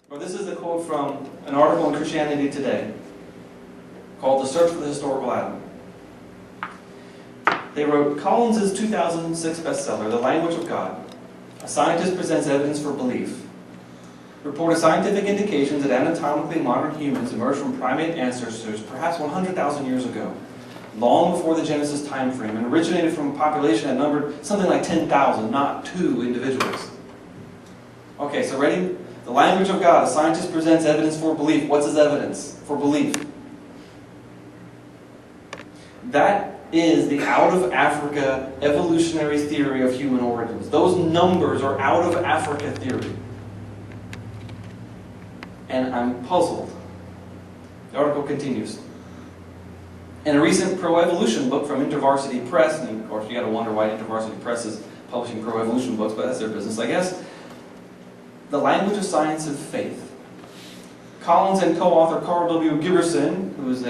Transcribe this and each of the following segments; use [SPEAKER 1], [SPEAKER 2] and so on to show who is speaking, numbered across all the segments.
[SPEAKER 1] Or this is a quote from an article in Christianity Today called "The Search for the Historical Adam." They wrote, Collins's 2006 bestseller, The Language of God, a scientist presents evidence for belief, reported scientific indications that anatomically modern humans emerged from primate ancestors perhaps 100,000 years ago, long before the Genesis time frame, and originated from a population that numbered something like 10,000, not 2 individuals. Okay, so ready? The language of God, a scientist presents evidence for belief. What's his evidence for belief? That is the out-of-Africa evolutionary theory of human origins. Those numbers are out-of-Africa theory. And I'm puzzled. The article continues. In a recent pro-evolution book from InterVarsity Press, and of course you got to wonder why InterVarsity Press is publishing pro-evolution books, but that's their business, I guess. The Language of Science and Faith. Collins and co-author Carl W. Giberson, who is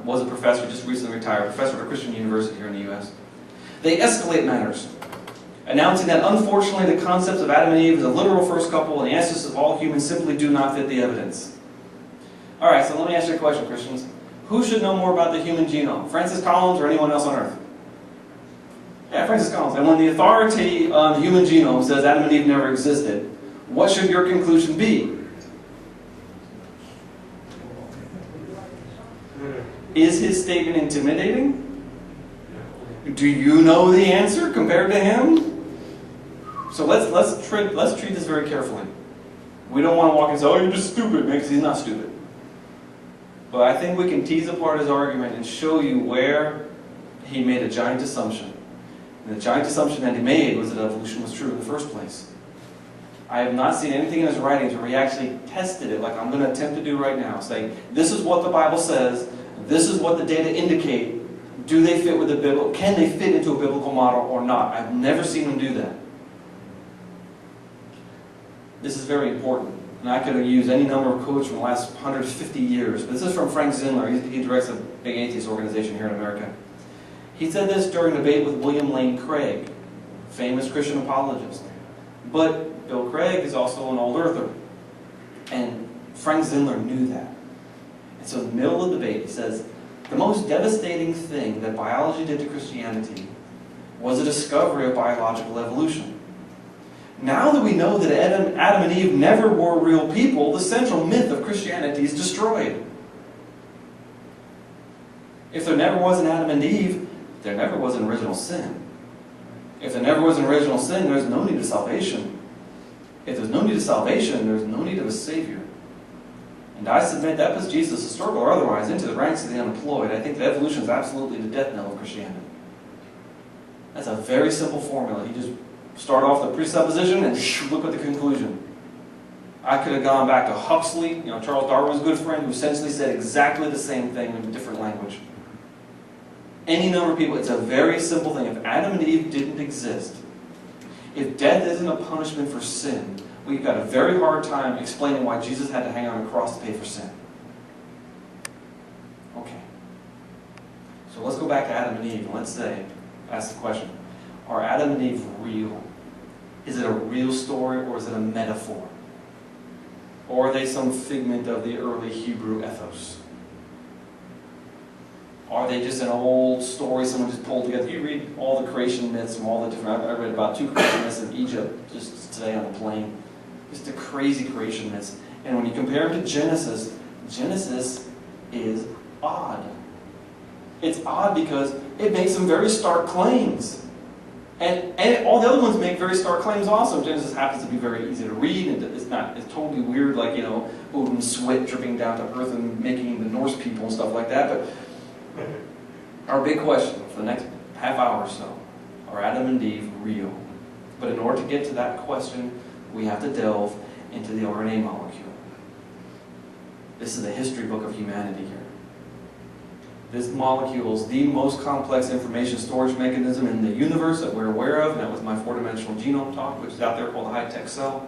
[SPEAKER 1] was a professor, just recently retired, professor at a Christian university here in the U.S. They escalate matters, announcing that unfortunately the concepts of Adam and Eve as a literal first couple and the ancestors of all humans simply do not fit the evidence. Alright, so let me ask you a question, Christians. Who should know more about the human genome? Francis Collins or anyone else on Earth? Yeah, Francis Collins. And when the authority on the human genome says Adam and Eve never existed, what should your conclusion be? Is his statement intimidating? Do you know the answer compared to him? So let's treat this very carefully. We don't want to walk in and say, oh, you're just stupid, man, because he's not stupid. But I think we can tease apart his argument and show you where he made a giant assumption. And the giant assumption that he made was that evolution was true in the first place. I have not seen anything in his writings where he actually tested it, like I'm going to attempt to do right now, saying, this is what the Bible says, this is what the data indicate, do they fit with the biblical, can they fit into a biblical model or not? I've never seen him do that. This is very important. And I could have used any number of quotes from the last 150 years. But this is from Frank Zindler. He directs a big atheist organization here in America. He said this during a debate with William Lane Craig, famous Christian apologist. But Bill Craig is also an old earther. And Frank Zindler knew that. And so in the middle of the debate, he says, the most devastating thing that biology did to Christianity was the discovery of biological evolution. Now that we know that Adam and Eve never were real people, the central myth of Christianity is destroyed. If there never was an Adam and Eve, there never was an original sin. If there never was an original sin, there's no need of salvation. If there's no need of salvation, there's no need of a Savior. And I submit that puts Jesus, historical or otherwise, into the ranks of the unemployed. I think that evolution is absolutely the death knell of Christianity. That's a very simple formula. You just start off the presupposition and look at the conclusion. I could have gone back to Huxley, Charles Darwin's good friend, who essentially said exactly the same thing in a different language. Any number of people, it's a very simple thing. If Adam and Eve didn't exist, if death isn't a punishment for sin, we've got a very hard time explaining why Jesus had to hang on a cross to pay for sin. Okay. So let's go back to Adam and Eve and let's ask the question, are Adam and Eve real? Is it a real story or is it a metaphor? Or are they some figment of the early Hebrew ethos? Are they just an old story someone just pulled together? You read all the creation myths from all the different... I read about 2 creation myths in Egypt just today on the plane. Just the crazy creation myths. And when you compare them to Genesis, Genesis is odd. It's odd because it makes some very stark claims. And all the other ones make very stark claims also. Genesis happens to be very easy to read, and it's totally weird, like, Odin's sweat dripping down to earth and making the Norse people and stuff like that. But our big question for the next half hour or so, are Adam and Eve real? But in order to get to that question, we have to delve into the RNA molecule. This is the history book of humanity here. This molecule is the most complex information storage mechanism in the universe that we're aware of, and that was my 4-dimensional genome talk, which is out there called the high-tech cell.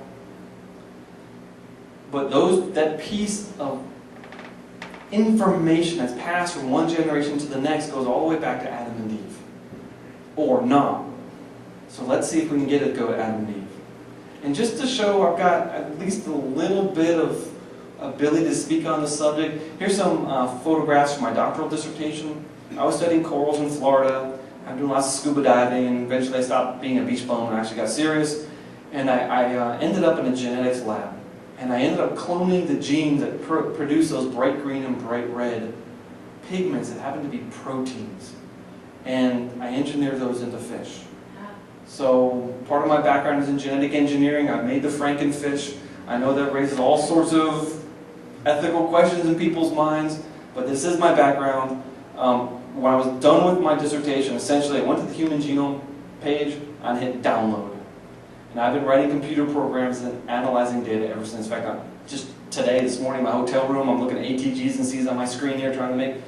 [SPEAKER 1] But that piece of information that's passed from one generation to the next goes all the way back to Adam and Eve. Or not. So let's see if we can get it to go to Adam and Eve. And just to show I've got at least a little bit of ability to speak on the subject, here's some photographs from my doctoral dissertation. I was studying corals in Florida. I'm doing lots of scuba diving, and eventually I stopped being a beach bum and I actually got serious. And I ended up in a genetics lab. And I ended up cloning the genes that produce those bright green and bright red pigments that happen to be proteins. And I engineered those into fish. So part of my background is in genetic engineering. I made the Frankenfish. I know that raises all sorts of ethical questions in people's minds, but this is my background. When I was done with my dissertation, essentially I went to the Human Genome page and hit download. And I've been writing computer programs and analyzing data ever since. In fact, just today, this morning, in my hotel room, I'm looking at ATGs and Cs on my screen here, trying to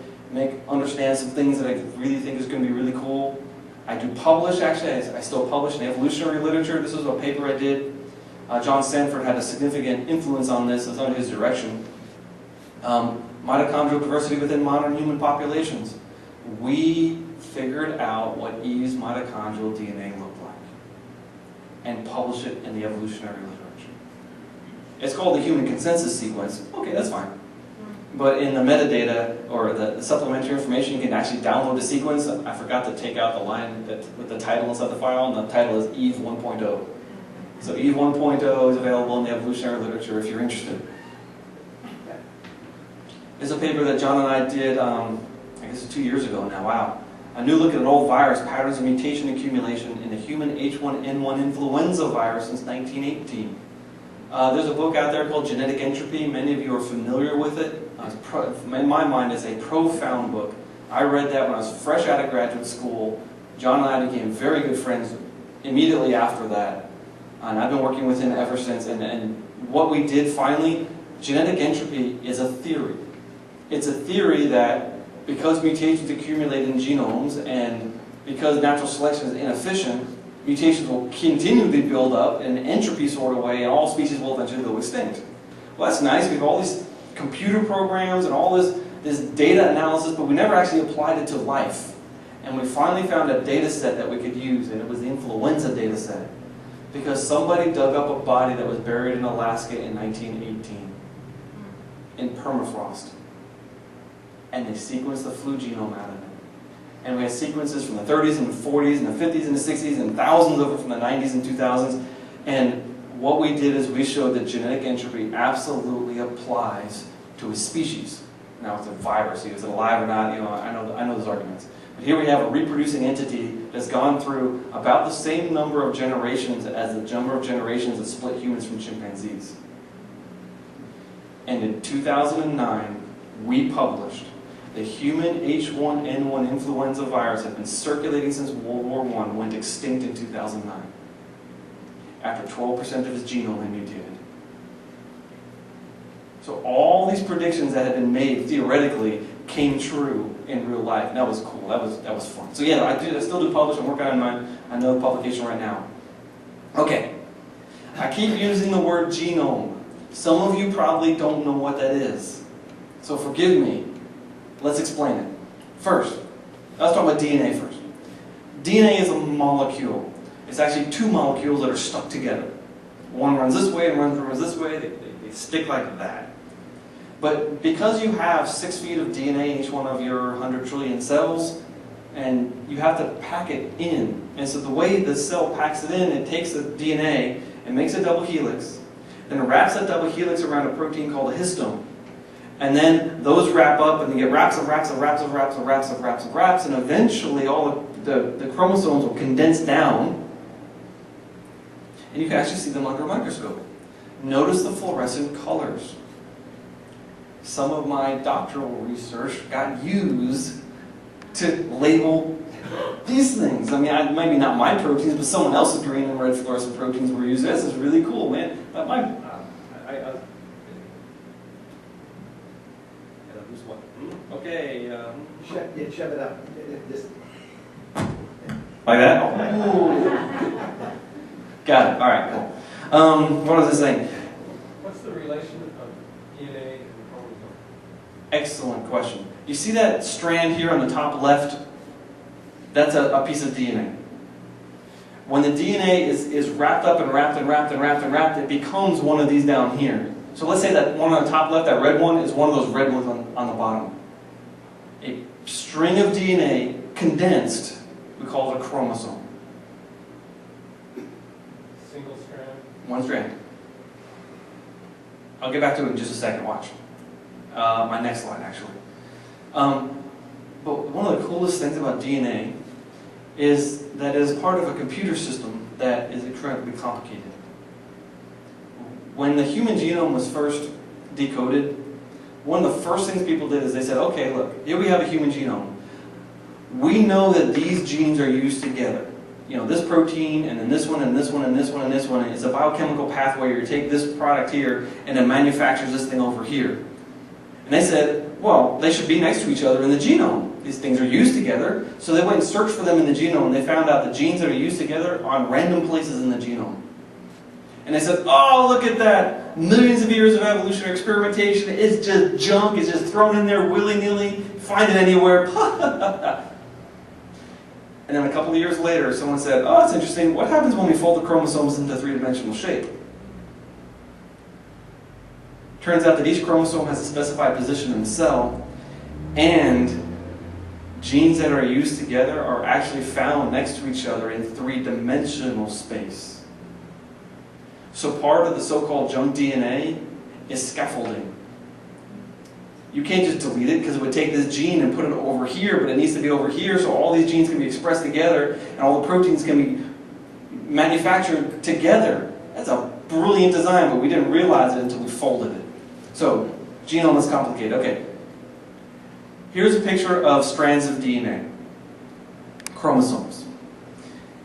[SPEAKER 1] understand some things that I really think is going to be really cool. I do publish, actually. I still publish in evolutionary literature. This was a paper I did. John Sanford had a significant influence on this. It was under his direction. Mitochondrial diversity within modern human populations. We figured out what Eve's mitochondrial DNA looked like and published it in the evolutionary literature. It's called the human consensus sequence. Okay, that's fine. But in the metadata, or the supplementary information, you can actually download the sequence. I forgot to take out the line with the title inside the file, and the title is Eve 1.0. So Eve 1.0 is available in the evolutionary literature if you're interested. It's a paper that John and I did, I guess 2 years ago now, wow. A new look at an old virus, patterns of mutation accumulation in the human H1N1 influenza virus since 1918. There's a book out there called Genetic Entropy. Many of you are familiar with it. In my mind, it's a profound book. I read that when I was fresh out of graduate school. John and I became very good friends immediately after that. And I've been working with him ever since. And what we did finally, genetic entropy is a theory. It's a theory that because mutations accumulate in genomes and because natural selection is inefficient, mutations will continually build up in an entropy sort of way, and all species will eventually go extinct. Well, that's nice. We have all these computer programs and all this data analysis, but we never actually applied it to life. And we finally found a data set that we could use, and it was the influenza data set. Because somebody dug up a body that was buried in Alaska in 1918 in permafrost. And they sequenced the flu genome out of it. And we had sequences from the 30s and the 40s and the 50s and the 60s and thousands of it from the 90s and 2000s. And what we did is we showed that genetic entropy absolutely applies to a species. Now it's a virus, is it alive or not? I know those arguments. But here we have a reproducing entity that's gone through about the same number of generations as the number of generations that split humans from chimpanzees. And in 2009, we published the human H1N1 influenza virus had been circulating since World War I, went extinct in 2009, after 12% of its genome had mutated. So all these predictions that had been made theoretically came true in real life. And that was cool. That was fun. So yeah, I still do publish. I'm working on another publication right now. Okay, I keep using the word genome. Some of you probably don't know what that is. So forgive me. Let's explain it. First, let's talk about DNA first. DNA is a molecule. It's actually two molecules that are stuck together. One runs this way and one runs this way. They stick like that. But because you have 6 feet of DNA in each one of your 100 trillion cells, and you have to pack it in. And so the way the cell packs it in, it takes the DNA and makes a double helix, then it wraps that double helix around a protein called a histone. And then those wrap up, and you get wraps of wraps of wraps of wraps of wraps of wraps of wraps, and eventually all the chromosomes will condense down, and you can actually see them under a microscope. Notice the fluorescent colors. Some of my doctoral research got used to label these things. I mean, maybe not my proteins, but someone else's green and red fluorescent proteins were used. This is really cool, man. But okay.
[SPEAKER 2] Shove it up. Just
[SPEAKER 1] like that? Ooh. Got it. All right, cool. What was I saying?
[SPEAKER 3] What's the relation of DNA and chromosome?
[SPEAKER 1] Excellent question. You see that strand here on the top left? That's a piece of DNA. When the DNA is wrapped up and wrapped and wrapped and wrapped and wrapped, it becomes one of these down here. So let's say that one on the top left, that red one, is one of those red ones on the bottom. A string of DNA condensed, we call it a chromosome.
[SPEAKER 3] Single strand.
[SPEAKER 1] One strand. I'll get back to it in just a second, watch. My next slide, actually. But one of the coolest things about DNA is that it is part of a computer system that is incredibly complicated. When the human genome was first decoded, one of the first things people did is they said, okay, look, here we have a human genome. We know that these genes are used together. You know, this protein, and then this one, and this one, and this one, and this one. It's a biochemical pathway where you take this product here, and it manufactures this thing over here. And they said, well, they should be next to each other in the genome. These things are used together. So they went and searched for them in the genome, and they found out the genes that are used together are in random places in the genome. And they said, oh, look at that. Millions of years of evolutionary experimentation. It's just junk. It's just thrown in there willy-nilly. Find it anywhere. And then a couple of years later, someone said, oh, it's interesting. What happens when we fold the chromosomes into three-dimensional shape? Turns out that each chromosome has a specified position in the cell, and genes that are used together are actually found next to each other in three-dimensional space. So part of the so-called junk DNA is scaffolding. You can't just delete it because it would take this gene and put it over here, but it needs to be over here so all these genes can be expressed together and all the proteins can be manufactured together. That's a brilliant design, but we didn't realize it until we folded it. So, genome is complicated. Okay. Here's a picture of strands of DNA. Chromosomes.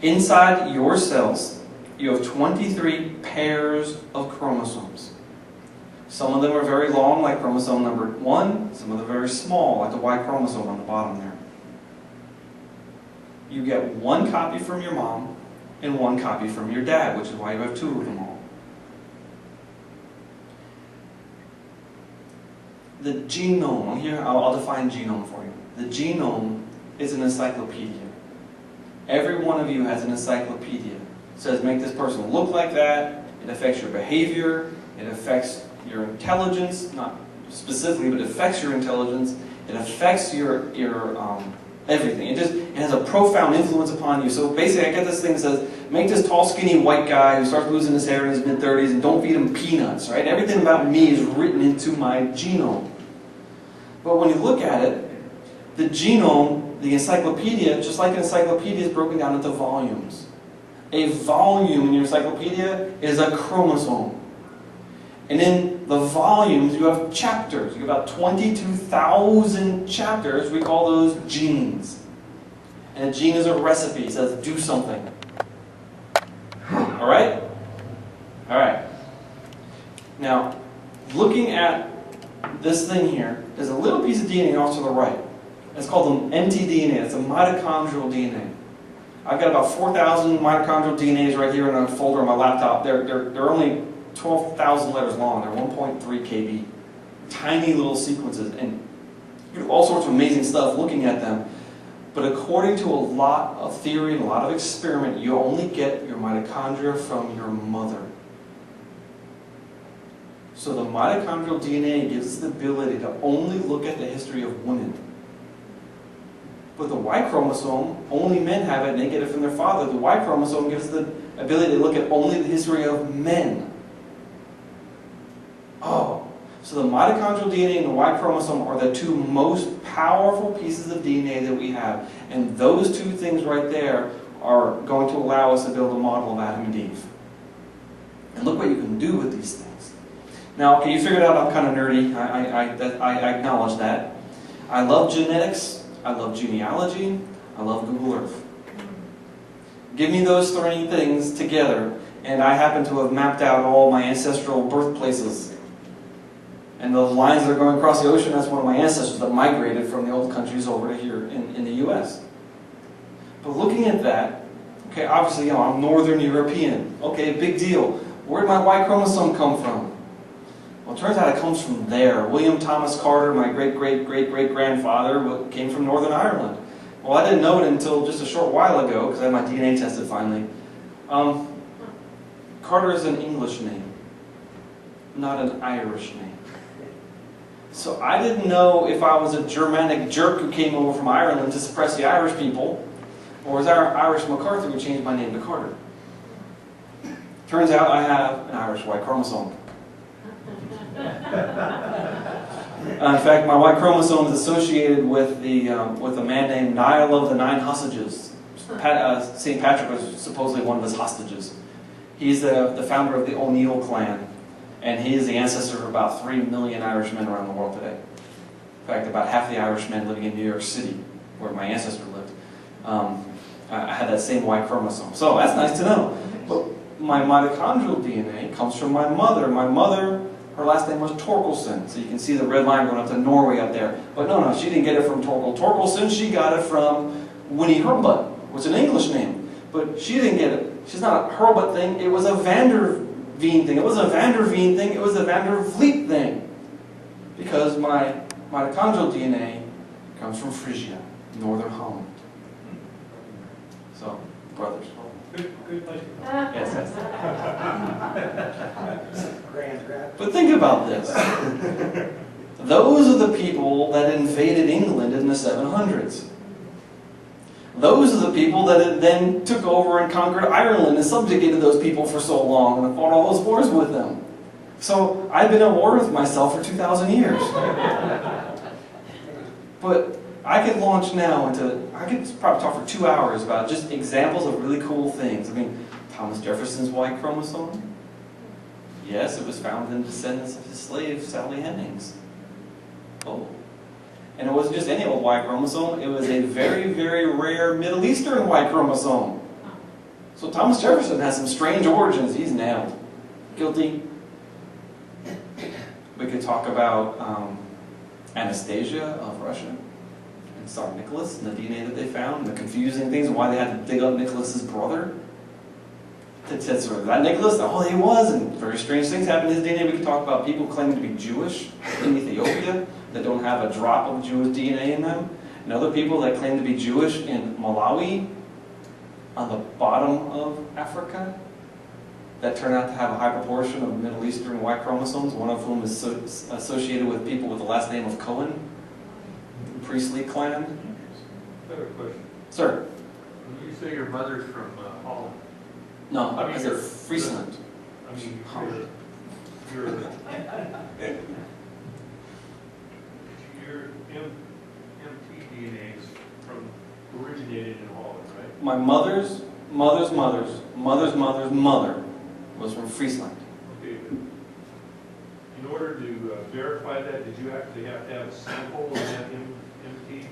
[SPEAKER 1] Inside your cells, you have 23 pairs of chromosomes. Some of them are very long, like chromosome number 1. Some of them are very small, like the Y chromosome on the bottom there. You get one copy from your mom and one copy from your dad, which is why you have two of them all. The genome, here I'll define genome for you. The genome is an encyclopedia. Every one of you has an encyclopedia. It says make this person look like that. It affects your behavior. It affects your intelligence, not specifically, but it affects your intelligence. It affects your everything. It has a profound influence upon you. So basically, I get this thing that says, make this tall, skinny white guy who starts losing his hair in his mid-30s and don't feed him peanuts, right? Everything about me is written into my genome. But when you look at it, the genome, the encyclopedia, just like an encyclopedia, is broken down into volumes. A volume in your encyclopedia is a chromosome. And in the volumes, you have chapters. You have about 22,000 chapters. We call those genes. And a gene is a recipe. It says, do something. All right? All right. Now, looking at this thing here, there's a little piece of DNA off to the right. It's called an mtDNA. It's a mitochondrial DNA. I've got about 4,000 mitochondrial DNAs right here in a folder on my laptop. They're only 12,000 letters long. They're 1.3 KB. Tiny little sequences. And you do all sorts of amazing stuff looking at them. But according to a lot of theory and a lot of experiment, you only get your mitochondria from your mother. So the mitochondrial DNA gives us the ability to only look at the history of women. But the Y chromosome, only men have it and they get it from their father. The Y chromosome gives us the ability to look at only the history of men. Oh, so the mitochondrial DNA and the Y chromosome are the two most powerful pieces of DNA that we have. And those two things right there are going to allow us to build a model of Adam and Eve. And look what you can do with these things. Now, okay, you figured out I'm kind of nerdy. I acknowledge that. I love genetics. I love genealogy. I love Google Earth. Give me those three things together, and I happen to have mapped out all my ancestral birthplaces. And the lines that are going across the ocean, that's one of my ancestors that migrated from the old countries over to here in the US. But looking at that, okay, obviously, you know, I'm Northern European. Okay, big deal. Where did my Y chromosome come from? Well, it turns out it comes from there. William Thomas Carter, my great-great-great-great-grandfather, came from Northern Ireland. Well, I didn't know it until just a short while ago, because I had my DNA tested finally. Carter is an English name, not an Irish name. So I didn't know if I was a Germanic jerk who came over from Ireland to suppress the Irish people, or was I Irish MacArthur who changed my name to Carter. Turns out I have an Irish Y chromosome. In fact, my Y chromosome is associated with a man named Niall of the Nine Hostages. St. Patrick was supposedly one of his hostages. He's the founder of the O'Neill clan, and he is the ancestor of about 3 million Irishmen around the world today. In fact, about half the Irishmen living in New York City, where my ancestor lived, I had that same Y chromosome. So that's nice to know. But my mitochondrial DNA comes from my mother. My mother, her last name was Torkelson. So you can see the red line going up to Norway up there. But no, she didn't get it from Torkelson. She got it from Winnie Hurlbut, which is an English name. But she didn't get it. She's not a Hurlbut thing. It was a Vander Veen thing. It was a Vander Veen thing. It was a Vander Vliet thing. Because my mitochondrial DNA comes from Frisia, northern Holland. So, brothers.
[SPEAKER 3] Good place.
[SPEAKER 1] Yes.
[SPEAKER 2] Grand.
[SPEAKER 1] But think about this. Those are the people that invaded England in the 700s. Those are the people that then took over and conquered Ireland and subjugated those people for so long and fought all those wars with them. So I've been at war with myself for 2,000 years. But I could launch now I could probably talk for 2 hours about just examples of really cool things. I mean, Thomas Jefferson's Y chromosome. Yes, it was found in descendants of his slave, Sally Hemings. Oh. And it wasn't just any old Y chromosome, it was a very, very rare Middle Eastern Y chromosome. So Thomas Jefferson has some strange origins. He's nailed. Guilty. We could talk about Anastasia of Russia and Tsar Nicholas and the DNA that they found, and the confusing things, and why they had to dig up Nicholas's brother. Sort of that Nicholas, oh, he was, and very strange things happened in his DNA. We could talk about people claiming to be Jewish in Ethiopia that don't have a drop of Jewish DNA in them, and other people that claim to be Jewish in Malawi, on the bottom of Africa, that turn out to have a high proportion of Middle Eastern Y chromosomes, one of whom is associated with people with the last name of Cohen, the priestly clan.
[SPEAKER 3] I have a question.
[SPEAKER 1] Sir?
[SPEAKER 3] When you say your mother's from Holland,
[SPEAKER 1] No,
[SPEAKER 3] I mean,
[SPEAKER 1] I said Friesland.
[SPEAKER 3] I mean, your MT DNA is originated in Holland, right?
[SPEAKER 1] My mother's mother was from Friesland.
[SPEAKER 3] Okay. In order to verify that, did you actually have to have a sample of that MT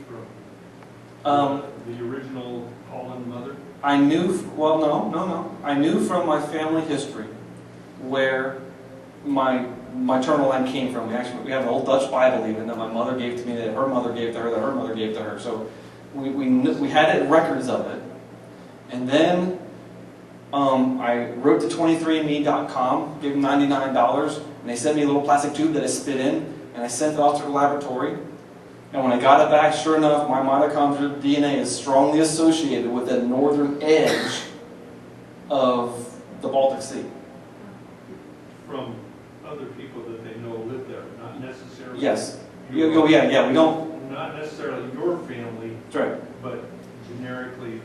[SPEAKER 3] from the original Holland mother?
[SPEAKER 1] I knew, well, no. I knew from my family history where my maternal line came from. We have an old Dutch Bible even that my mother gave to me, that her mother gave to her, that her mother gave to her. So we had records of it. And then I wrote to 23andme.com, gave them $99, and they sent me a little plastic tube that I spit in, and I sent it off to the laboratory. And when I got it back, sure enough, my mitochondrial DNA is strongly associated with the northern edge of the Baltic Sea.
[SPEAKER 3] From other people that they know live there, not necessarily.
[SPEAKER 1] Yes. We don't.
[SPEAKER 3] Not necessarily your family,
[SPEAKER 1] That's right.
[SPEAKER 3] but generically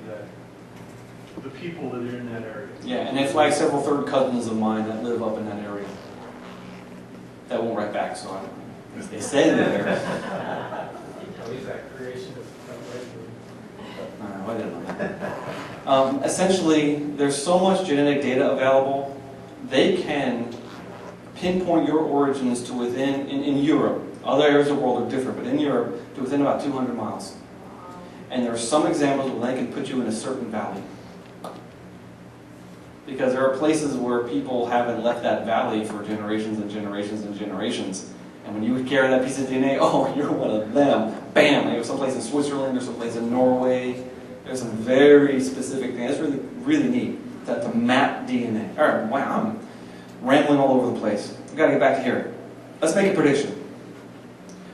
[SPEAKER 3] the people that are in that area.
[SPEAKER 1] Yeah, and they flagged several third cousins of mine that live up in that area. That won't write back, so they say they're there.
[SPEAKER 4] Is that creation of
[SPEAKER 1] I didn't know that. Essentially, there's so much genetic data available, they can pinpoint your origins to within, in Europe, other areas of the world are different, but in Europe, to within about 200 miles. And there are some examples where they can put you in a certain valley. Because there are places where people haven't left that valley for generations and generations and generations. And when you carry that piece of DNA, oh, you're one of them. Bam! There's someplace in Switzerland, there's someplace in Norway. There's some very specific things. It's really, really neat to map DNA. All right, wow, I'm rambling all over the place. We've got to get back to here. Let's make a prediction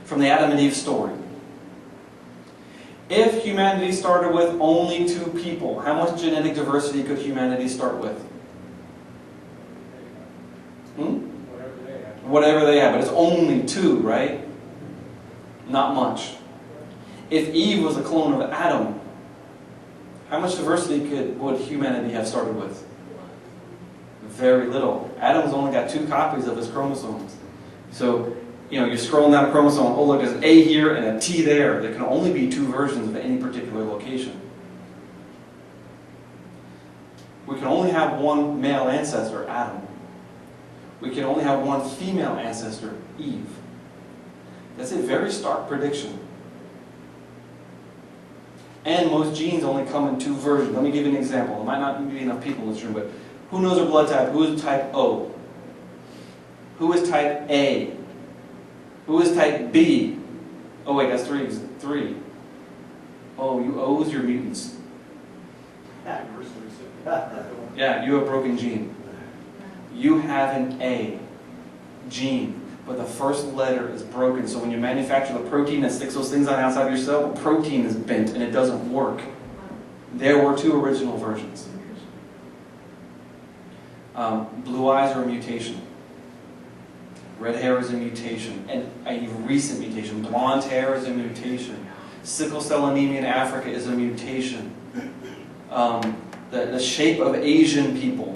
[SPEAKER 1] from the Adam and Eve story. If humanity started with only 2 people, how much genetic diversity could humanity start with?
[SPEAKER 4] Whatever they have.
[SPEAKER 1] Whatever they have, but it's only 2, right? Not much. If Eve was a clone of Adam, how much diversity would humanity have started with? Very little. Adam's only got 2 copies of his chromosomes. So, you're scrolling down a chromosome, oh look, there's an A here and a T there. There can only be 2 versions of any particular location. We can only have 1 male ancestor, Adam. We can only have 1 female ancestor, Eve. That's a very stark prediction. And most genes only come in 2 versions. Let me give you an example. There might not be enough people in this room, but who knows their blood type? Who is type O? Who is type A? Who is type B? Oh wait, that's 3. Oh, you O's, you're mutants. Yeah, you have a broken gene. You have an A gene, but the first letter is broken. So when you manufacture the protein that sticks those things on the outside of your cell, the protein is bent and it doesn't work. There were 2 original versions. Blue eyes are a mutation. Red hair is a mutation, and a recent mutation. Blonde hair is a mutation. Sickle cell anemia in Africa is a mutation. The shape of Asian people,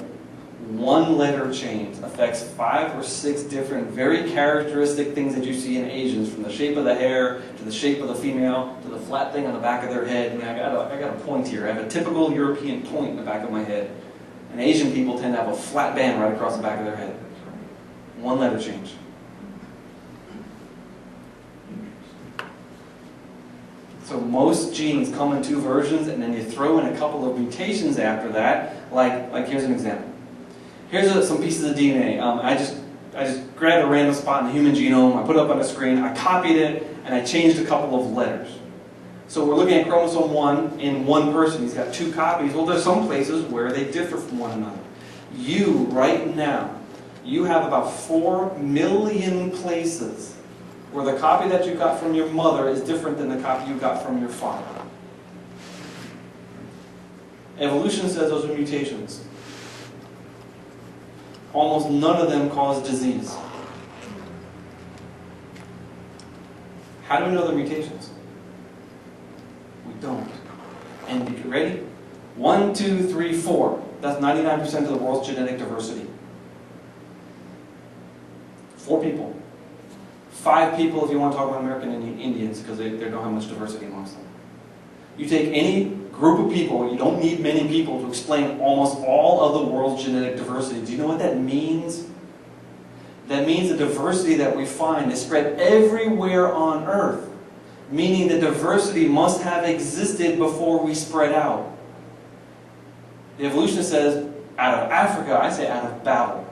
[SPEAKER 1] 1 letter change affects 5 or 6 different very characteristic things that you see in Asians, from the shape of the hair, to the shape of the female, to the flat thing on the back of their head. I mean, I got a point here. I have a typical European point in the back of my head. And Asian people tend to have a flat band right across the back of their head. 1 letter change. So most genes come in 2 versions, and then you throw in a couple of mutations after that. Like here's an example. Here's some pieces of DNA. I just grabbed a random spot in the human genome. I put it up on the screen. I copied it, and I changed a couple of letters. So we're looking at chromosome 1 in 1 person. He's got 2 copies. Well, there's some places where they differ from one another. You, right now, you have about 4 million places where the copy that you got from your mother is different than the copy you got from your father. Evolution says those are mutations. Almost none of them cause disease. How do we know they're mutations? We don't. And you ready? 1, 2, 3, 4. That's 99% of the world's genetic diversity. 4 people. 5 people if you want to talk about American Indians, because they don't have much diversity amongst them. You take any group of people, you don't need many people to explain almost all of the world's genetic diversity. Do you know what that means? That means the diversity that we find is spread everywhere on Earth. Meaning the diversity must have existed before we spread out. The evolutionist says, out of Africa, I say out of Babel.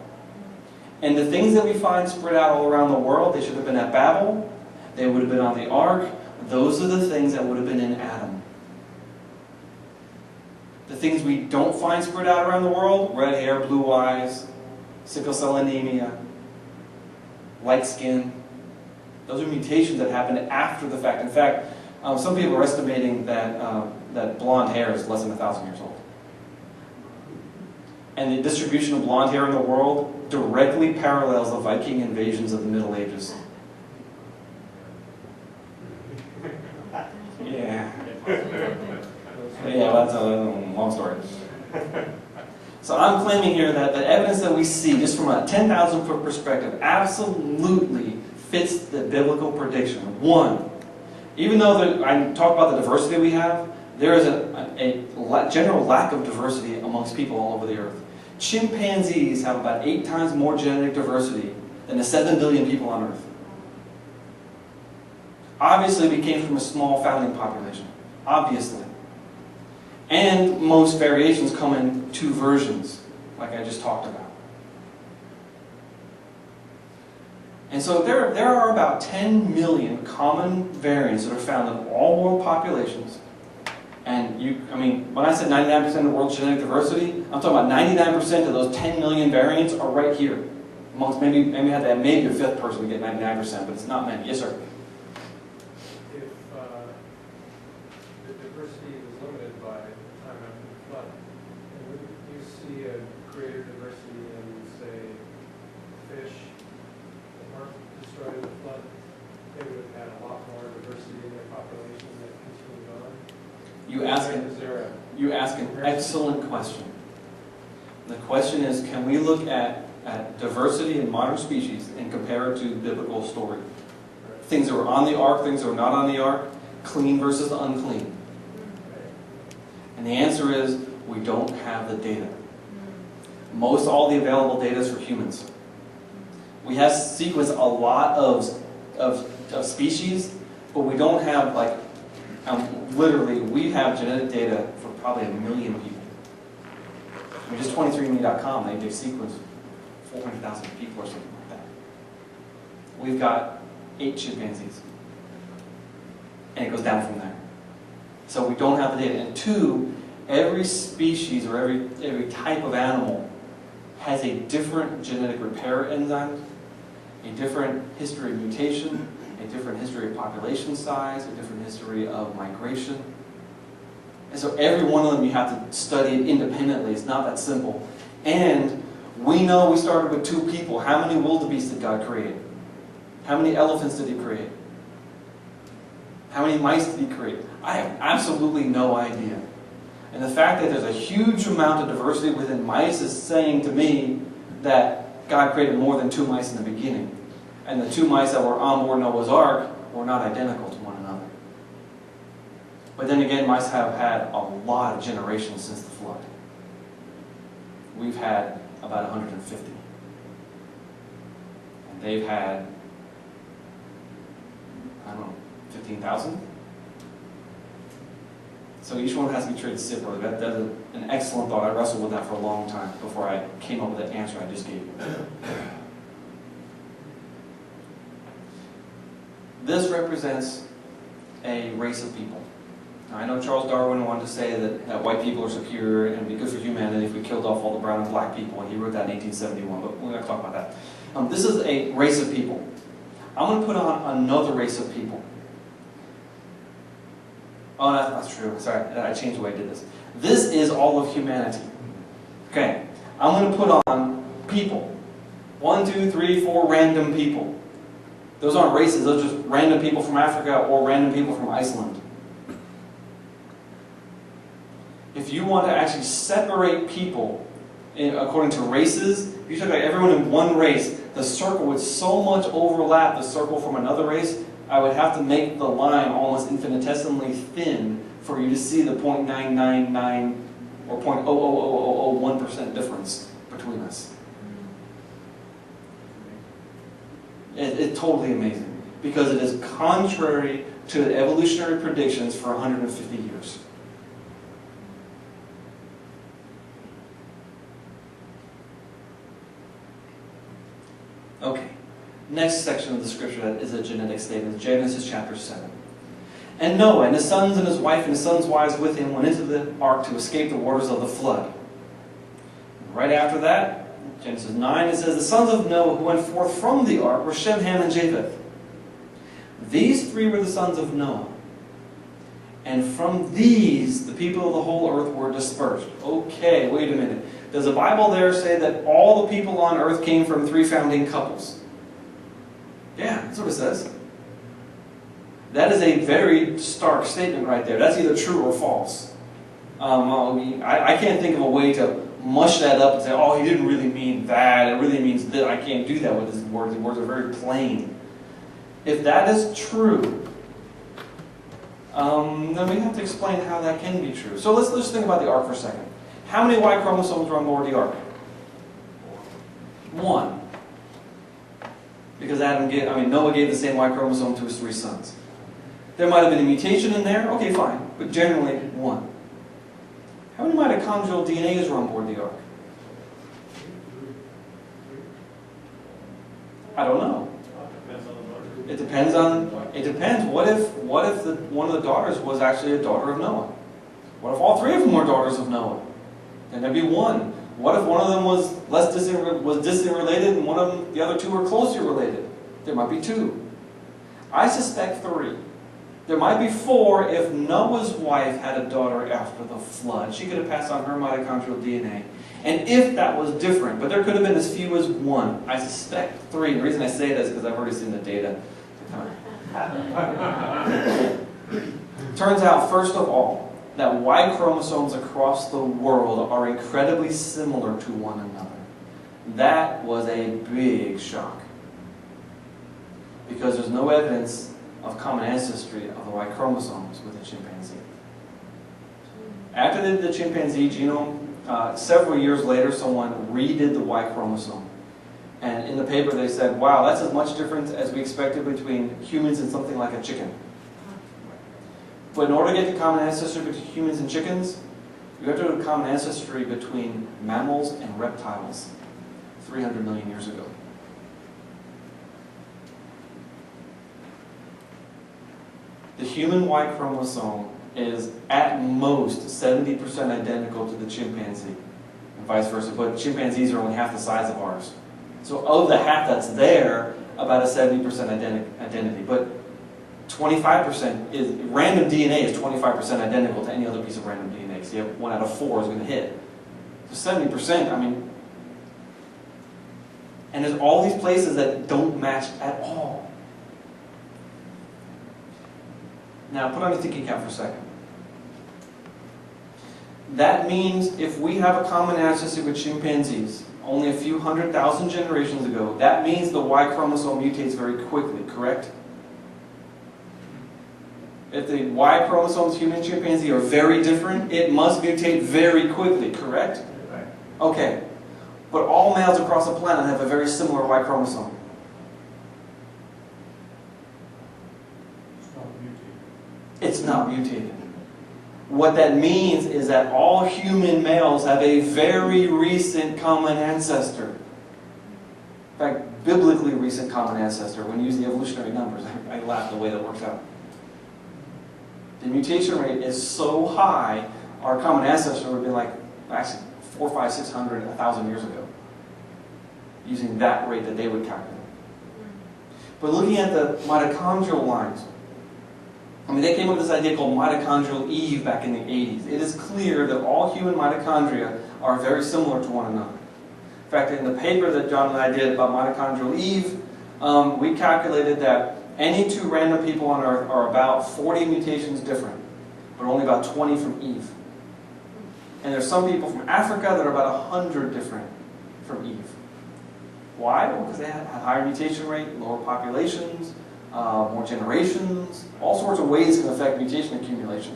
[SPEAKER 1] And the things that we find spread out all around the world, they should have been at Babel, they would have been on the ark, those are the things that would have been in Adam. The things we don't find spread out around the world, red hair, blue eyes, sickle cell anemia, light skin, those are mutations that happened after the fact. In fact, some people are estimating that blonde hair is less than 1,000 years old. And the distribution of blonde hair in the world directly parallels the Viking invasions of the Middle Ages. Yeah. Yeah, that's a long story. So I'm claiming here that the evidence that we see, just from a 10,000 foot perspective, absolutely fits the biblical prediction. 1, even though I talk about the diversity we have, there is a general lack of diversity amongst people all over the earth. Chimpanzees have about 8 times more genetic diversity than the 7 billion people on Earth. Obviously, we came from a small founding population. Obviously. And most variations come in 2 versions, like I just talked about. And so there are about 10 million common variants that are found in all world populations. And when I said 99% of the world's genetic diversity, I'm talking about 99% of those 10 million variants are right here. Amongst maybe a 5th person would get 99%, but it's not many. Yes, sir.
[SPEAKER 4] diversity was limited by the time after the flood. And wouldn't you see a greater diversity in, say, fish that weren't destroyed in the flood? They would have had a lot more diversity in their population that continued on.
[SPEAKER 1] You ask an excellent question. The question is, can we look at diversity in modern species and compare it to biblical story? Things that were on the ark, things that were not on the ark, clean versus unclean. And the answer is, we don't have the data. Most all the available data is for humans. We have sequenced a lot of species, but we don't have, like, literally, we have genetic data for probably 1 million people. I mean, just 23andMe.com, they've sequenced 400,000 people or something like that. We've got 8 chimpanzees. And it goes down from there. So we don't have the data. And 2, every species or every type of animal has a different genetic repair enzyme, a different history of mutation, a different history of population size, a different history of migration. And so every one of them you have to study it independently. It's not that simple. And we know we started with 2 people. How many wildebeest did God create? How many elephants did He create? How many mice did He create? I have absolutely no idea. And the fact that there's a huge amount of diversity within mice is saying to me that God created more than 2 mice in the beginning. And the 2 mice that were on board Noah's Ark were not identical to one another. But then again, mice have had a lot of generations since the flood. We've had about 150. And they've had, I don't know, 15,000? So each one has to be treated separately. That's an excellent thought. I wrestled with that for a long time before I came up with that answer I just gave you. This represents a race of people. Now, I know Charles Darwin wanted to say that white people are superior and it'd be good for humanity if we killed off all the brown and black people, and he wrote that in 1871, but we're going to talk about that. This is a race of people. I'm going to put on another race of people. Oh, no, that's true. Sorry, I changed the way I did this. This is all of humanity. Okay, I'm going to put on people. 1, 2, 3, 4 random people. Those aren't races, those are just random people from Africa or random people from Iceland. If you want to actually separate people according to races, if you took like everyone in one race, the circle would so much overlap the circle from another race, I would have to make the line almost infinitesimally thin for you to see the 0.999 or 0.00001% difference between us. It's totally amazing because it is contrary to the evolutionary predictions for 150 years. Okay, next section of the scripture that is a genetic statement, Genesis chapter 7. And Noah and his sons and his wife and his sons' wives with him went into the ark to escape the waters of the flood. Right after that, Genesis 9, it says, the sons of Noah who went forth from the ark were Shem, Ham, and Japheth. These 3 were the sons of Noah. And from these, the people of the whole earth were dispersed. Okay, wait a minute. Does the Bible there say that all the people on earth came from 3 founding couples? Yeah, that's what it says. That is a very stark statement right there. That's either true or false. I can't think of a way to mush that up and say, oh, he didn't really mean that. It really means this. I can't do that with his words. His words are very plain. If that is true, then we have to explain how that can be true. So let's just think about the ark for a second. How many Y chromosomes were on board the ark? 1. Because Noah gave the same Y chromosome to his 3 sons. There might have been a mutation in there. Okay, fine. But generally, 1. How many mitochondrial DNAs were on board the ark? I don't know. It depends. What if one of the daughters was actually a daughter of Noah? What if all 3 of them were daughters of Noah? Then there'd be 1. What if one of them was distant related and one of them, the other 2 were closely related? There might be 2. I suspect 3. There might be 4 if Noah's wife had a daughter after the flood. She could have passed on her mitochondrial DNA. And if that was different, but there could have been as few as 1. I suspect 3. The reason I say that is because I've already seen the data. Turns out, first of all, that Y chromosomes across the world are incredibly similar to one another. That was a big shock. Because there's no evidence of common ancestry of the Y chromosomes with the chimpanzee. After they did the chimpanzee genome, several years later, someone redid the Y chromosome. And in the paper they said, wow, that's as much difference as we expected between humans and something like a chicken. But in order to get to common ancestry between humans and chickens, you have to have a common ancestry between mammals and reptiles 300 million years ago. The human Y chromosome is at most 70% identical to the chimpanzee, and vice versa, but chimpanzees are only half the size of ours. So of the half that's there, about a 70% identity. But 25% is, random DNA is 25% identical to any other piece of random DNA. So you have 1 out of 4 is going to hit. So 70%, I mean, and there's all these places that don't match at all. Now put on your thinking cap for a second. That means if we have a common ancestry with chimpanzees, only a few 100,000 generations ago, that means the Y chromosome mutates very quickly, correct? If the Y chromosomes, human and chimpanzee, are very different, it must mutate very quickly, correct?
[SPEAKER 2] Right.
[SPEAKER 1] Okay. But all males across the planet have a very similar Y chromosome. It's not mutated. What that means is that all human males have a very recent common ancestor. In fact, biblically recent common ancestor. When you use the evolutionary numbers, I laugh the way that works out. The mutation rate is so high, our common ancestor would be like, actually, 400, 500, 600, 1,000 years ago, using that rate that they would calculate. But looking at the mitochondrial lines, I mean, they came up with this idea called mitochondrial Eve back in the 80s. It is clear that all human mitochondria are very similar to one another. In fact, in the paper that John and I did about mitochondrial Eve, we calculated that any 2 random people on Earth are about 40 mutations different, but only about 20 from Eve. And there's some people from Africa that are about 100 different from Eve. Why? Well, because they had a higher mutation rate, lower populations, more generations, all sorts of ways can affect mutation accumulation.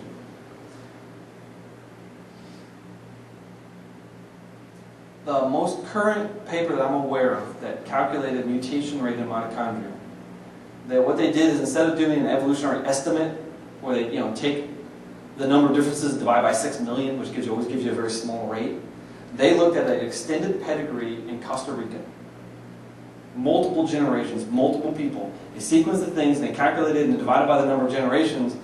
[SPEAKER 1] The most current paper that I'm aware of that calculated mutation rate in mitochondria, what they did is instead of doing an evolutionary estimate, where they take the number of differences, divide by 6 million, which always gives you a very small rate, they looked at an extended pedigree in Costa Rica. Multiple generations, multiple people. They sequenced the things, they calculated and divided by the number of generations,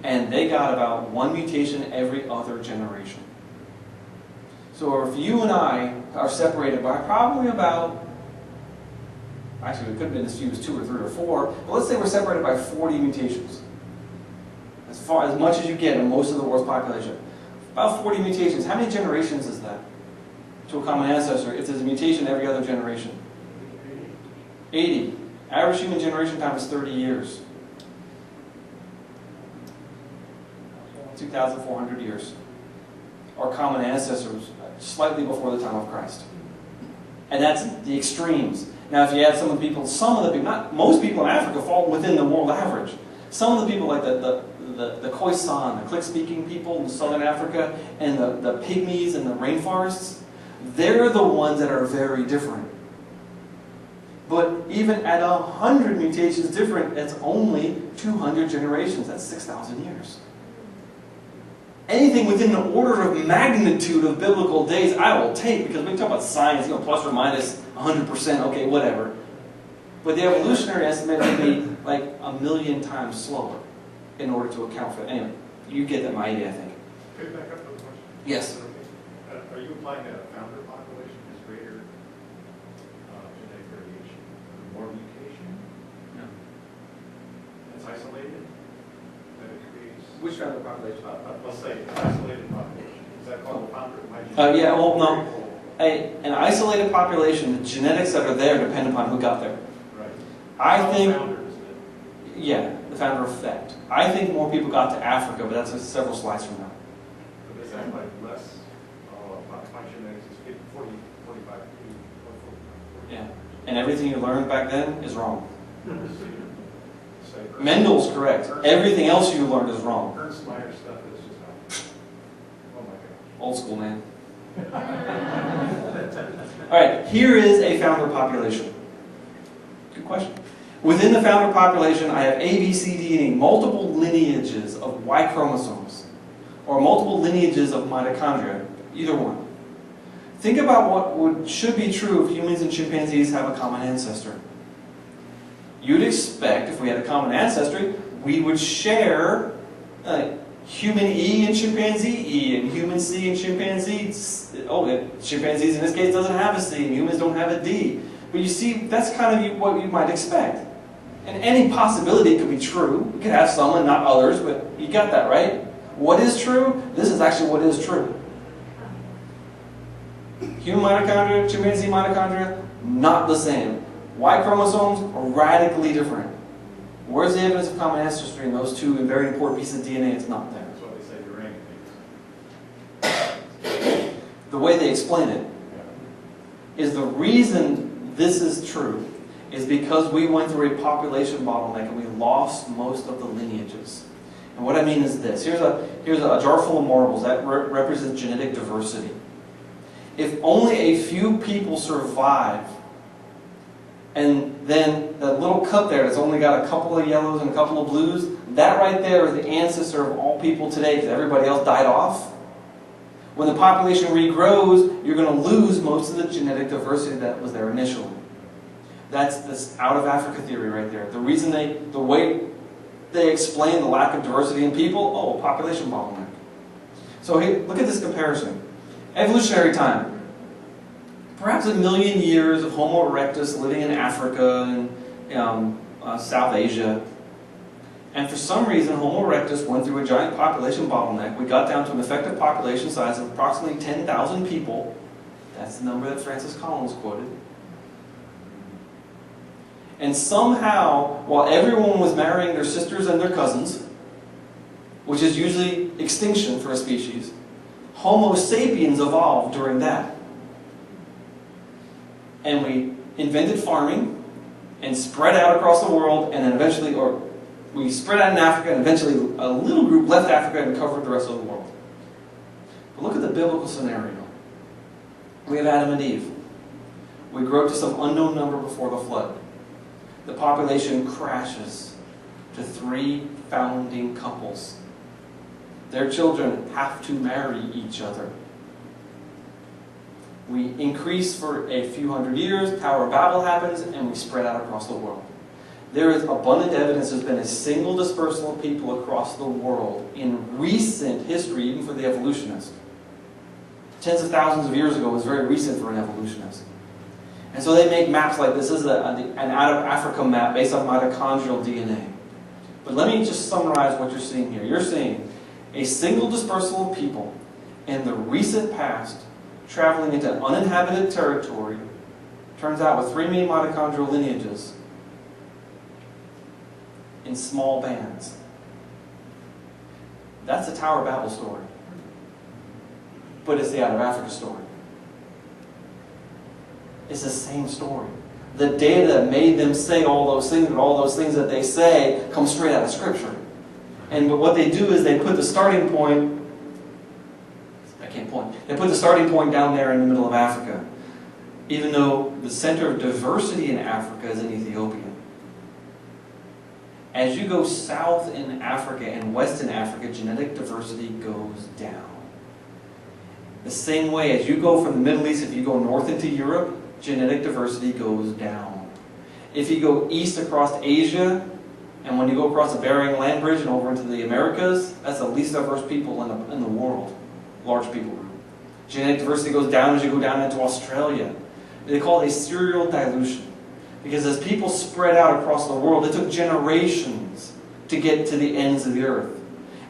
[SPEAKER 1] and they got about 1 mutation every other generation. So if you and I are separated by probably about, actually it could have been as few as 2 or 3 or 4, but let's say we're separated by 40 mutations. As much as you get in most of the world's population. About 40 mutations. How many generations is that to a common ancestor if there's a mutation every other generation? 80. Average human generation time is 30 years. 2,400 years. Our common ancestors, slightly before the time of Christ. And that's the extremes. Now if you add some of the people, not most people in Africa fall within the world average. Some of the people like the Khoisan, the Click-speaking people in southern Africa, and the pygmies in the rainforests, they're the ones that are very different. But even at 100 mutations different, that's only 200 generations. That's 6,000 years. Anything within the order of magnitude of biblical days, I will take, because we talk about science, plus or minus 100%, okay, whatever. But the evolutionary estimate would be like 1,000,000 times slower in order to account for it. Anyway, you get that my idea, I think.
[SPEAKER 3] Could you back up for the question?
[SPEAKER 1] Yes.
[SPEAKER 5] Are you implying that a founder population has greater genetic variation, more mutation?
[SPEAKER 1] No.
[SPEAKER 5] That's isolated?
[SPEAKER 2] Which founder population?
[SPEAKER 5] Let's say isolated population. Is that called a founder?
[SPEAKER 1] Yeah, well, no. An isolated population, the genetics that are there depend upon who got there.
[SPEAKER 5] Right.
[SPEAKER 1] I think,
[SPEAKER 5] Founders did.
[SPEAKER 1] yeah, the founder effect. I think more people got to Africa, but that's several slides from now.
[SPEAKER 5] But does that like less, my genetics is 50, 40, 45, 50, or 40.
[SPEAKER 1] Yeah. And everything you learned back then is wrong.
[SPEAKER 5] Say,
[SPEAKER 1] Mendel's correct. Everything else you learned is wrong.
[SPEAKER 5] Ernst Mayr stuff is just oh my God.
[SPEAKER 1] Old school, man. All right, here is a founder population. Good question. Within the founder population, I have A, B, C, D, and E, multiple lineages of Y chromosomes, or multiple lineages of mitochondria, either one. Think about what should be true if humans and chimpanzees have a common ancestor. You'd expect, if we had a common ancestry, we would share human E and chimpanzee E, and human C and chimpanzee C. Oh, chimpanzees in this case doesn't have a C, and humans don't have a D. But you see, that's kind of what you might expect. And any possibility could be true. You could have some and not others, but you got that, right? What is true? This is actually what is true. Human mitochondria, chimpanzee mitochondria, not the same. Y chromosomes are radically different. Where's the evidence of common ancestry in those two very important pieces of DNA? It's not there.
[SPEAKER 5] That's what they say uranium is.
[SPEAKER 1] The way they explain it is the reason this is true is because we went through a population bottleneck and we lost most of the lineages. And what I mean is this. Here's a jar full of marbles. That represents genetic diversity. If only a few people survive, and then that little cup there that's only got a couple of yellows and a couple of blues, that right there is the ancestor of all people today because everybody else died off. When the population regrows, you're going to lose most of the genetic diversity that was there initially. That's this out of Africa theory right there. The reason the way they explain the lack of diversity in people, population bottleneck. So hey, look at this comparison. Evolutionary time. Perhaps 1 million years of Homo erectus living in Africa and South Asia. And for some reason, Homo erectus went through a giant population bottleneck. We got down to an effective population size of approximately 10,000 people. That's the number that Francis Collins quoted. And somehow, while everyone was marrying their sisters and their cousins, which is usually extinction for a species, Homo sapiens evolved during that. And we invented farming and spread out across the world, and then eventually, or we spread out in Africa, and eventually a little group left Africa and covered the rest of the world. But look at the biblical scenario. We have Adam and Eve. We grow to some unknown number before the flood. The population crashes to 3 founding couples. Their children have to marry each other. We increase for a few hundred years, Tower of Babel happens, and we spread out across the world. There is abundant evidence there's been a single dispersal of people across the world in recent history, even for the evolutionist. Tens of thousands of years ago was very recent for an evolutionist. And so they make maps like this. This is an out-of-Africa map based on mitochondrial DNA. But let me just summarize what you're seeing here. You're seeing a single dispersal of people in the recent past traveling into uninhabited territory, turns out with 3 main mitochondrial lineages, in small bands. That's the Tower of Babel story. But it's the Out of Africa story. It's the same story. The data that made them say all those things, but all those things that they say come straight out of Scripture. And what they do is they put the starting point, they put the starting point down there in the middle of Africa, even though the center of diversity in Africa is in Ethiopia. As you go south in Africa and west in Africa, genetic diversity goes down. The same way as you go from the Middle East, if you go north into Europe, genetic diversity goes down. If you go east across Asia, and when you go across the Bering Land Bridge and over into the Americas, that's the least diverse people in the world. Large people group. Genetic diversity goes down as you go down into Australia. They call it a serial dilution. Because as people spread out across the world, it took generations to get to the ends of the earth.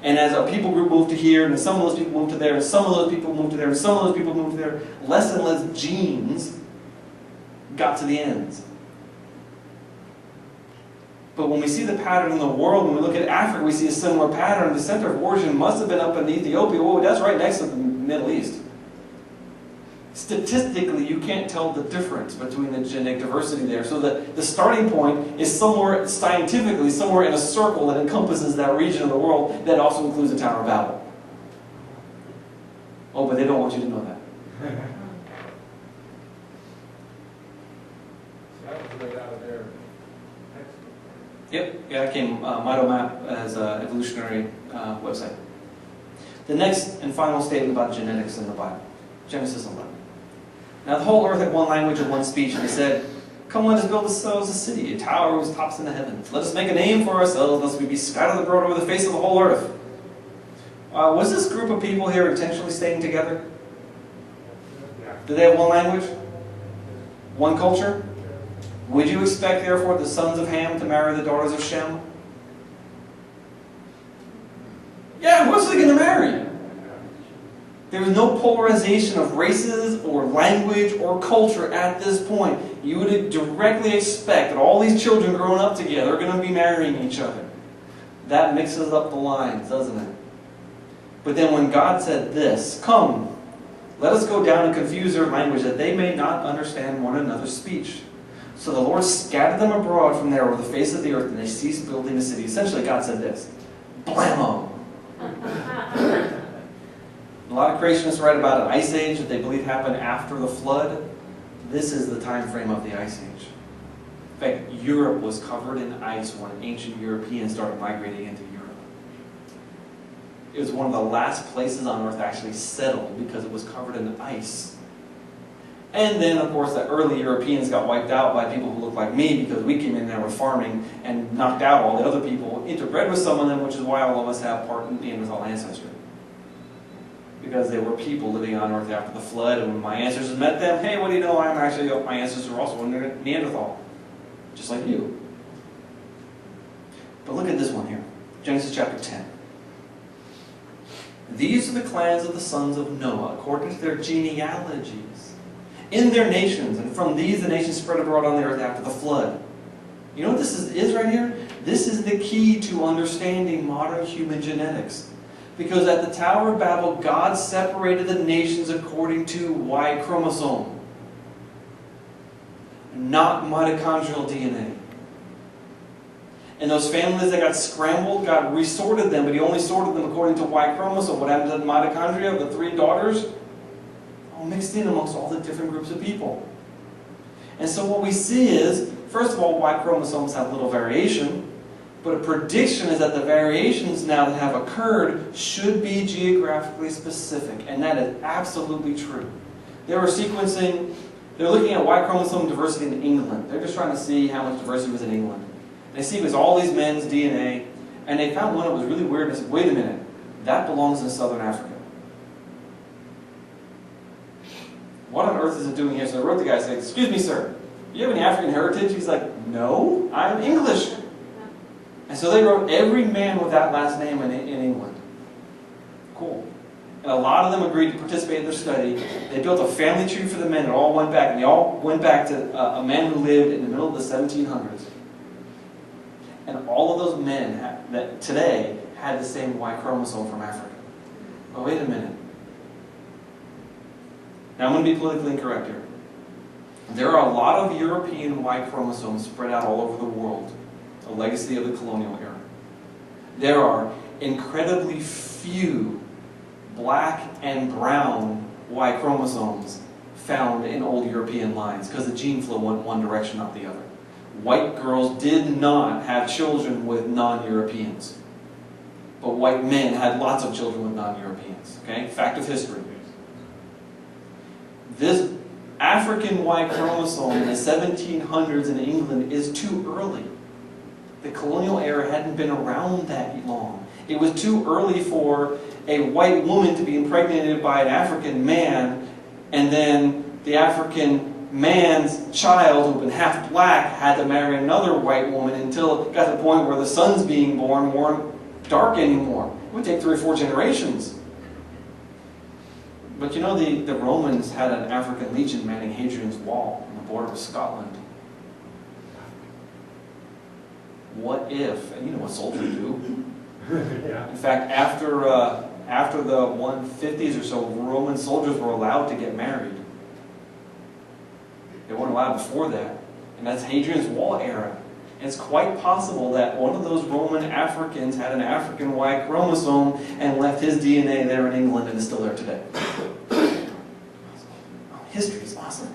[SPEAKER 1] And as a people group moved to here, and some of those people moved to there, and some of those people moved to there, and some of those people moved to there, less and less genes got to the ends. But when we see the pattern in the world, when we look at Africa, we see a similar pattern. The center of origin must have been up in Ethiopia. Oh, that's right next to the Middle East. Statistically, you can't tell the difference between the genetic diversity there. So the starting point is somewhere, scientifically, somewhere in a circle that encompasses that region of the world that also includes the Tower of Babel. Oh, but they don't want you to know that.
[SPEAKER 4] So that was laid out of their textbook.
[SPEAKER 1] Yep, yeah, it came MitoMap as an evolutionary website. The next and final statement about genetics in the Bible, Genesis 11. Now the whole earth had one language and one speech, and he said, "Come, let us build ourselves a city, a tower whose tops in the heavens. Let us make a name for ourselves, lest we be scattered abroad over the face of the whole earth." Was this group of people here intentionally staying together? Did they have one language? One culture? Would you expect, therefore, the sons of Ham to marry the daughters of Shem? Yeah, who else are they going to marry? There was no polarization of races or language or culture at this point. You would directly expect that all these children growing up together are going to be marrying each other. That mixes up the lines, doesn't it? But then when God said this, "Come, let us go down and confuse their language, that they may not understand one another's speech." So the Lord scattered them abroad from there over the face of the earth, and they ceased building the city. Essentially, God said this, blammo. A lot of creationists write about an ice age that they believe happened after the flood. This is the time frame of the ice age. In fact, Europe was covered in ice when ancient Europeans started migrating into Europe. It was one of the last places on earth actually settled because it was covered in ice. And then, of course, the early Europeans got wiped out by people who looked like me because we came in there with farming and knocked out all the other people, interbred with some of them, which is why all of us have part Neanderthal ancestry. Because they were people living on earth after the flood, and when my ancestors met them, hey, what do you know? My ancestors were also Neanderthal, just like you. But look at this one here, Genesis chapter 10. These are the clans of the sons of Noah, according to their genealogies, in their nations, and from these the nations spread abroad on the earth after the flood. You know what this is right here? This is the key to understanding modern human genetics. Because at the Tower of Babel, God separated the nations according to Y chromosome, not mitochondrial DNA. And those families that got scrambled, God resorted them, but He only sorted them according to Y chromosome. What happened to the mitochondria, the three daughters? All mixed in amongst all the different groups of people. And so what we see is, first of all, Y chromosomes have little variation. But a prediction is that the variations now that have occurred should be geographically specific. And that is absolutely true. They were sequencing, they're looking at Y chromosome diversity in England. They're just trying to see how much diversity was in England. They sequenced all these men's DNA, and they found one that was really weird. And they said, wait a minute, that belongs in southern Africa. What on earth is it doing here? So I wrote the guy and said, excuse me, sir, do you have any African heritage? He's like, no, I'm English. And so they wrote every man with that last name in England. Cool. And a lot of them agreed to participate in their study. They built a family tree for the men. It all went back. And they all went back to a man who lived in the middle of the 1700s. And all of those men that today had the same Y chromosome from Africa. But wait a minute. Now I'm going to be politically incorrect here. There are a lot of European Y chromosomes spread out all over the world. A legacy of the colonial era. There are incredibly few black and brown Y chromosomes found in old European lines because the gene flow went one direction, not the other. White girls did not have children with non-Europeans. But white men had lots of children with non-Europeans. Okay? Fact of history. This African Y chromosome in the 1700s in England is too early. The colonial era hadn't been around that long. It was too early for a white woman to be impregnated by an African man, and then the African man's child, who'd been half black, had to marry another white woman until it got to the point where the sons being born weren't dark anymore. would take 3 or 4 generations. But you know, the Romans had an African legion manning Hadrian's Wall on the border of Scotland. What if, and you know what soldiers do.
[SPEAKER 3] Yeah.
[SPEAKER 1] In fact, after the 150s or so, Roman soldiers were allowed to get married. They weren't allowed before that. And that's Hadrian's Wall era. And it's quite possible that one of those Roman Africans had an African Y chromosome and left his DNA there in England and is still there today. History is awesome.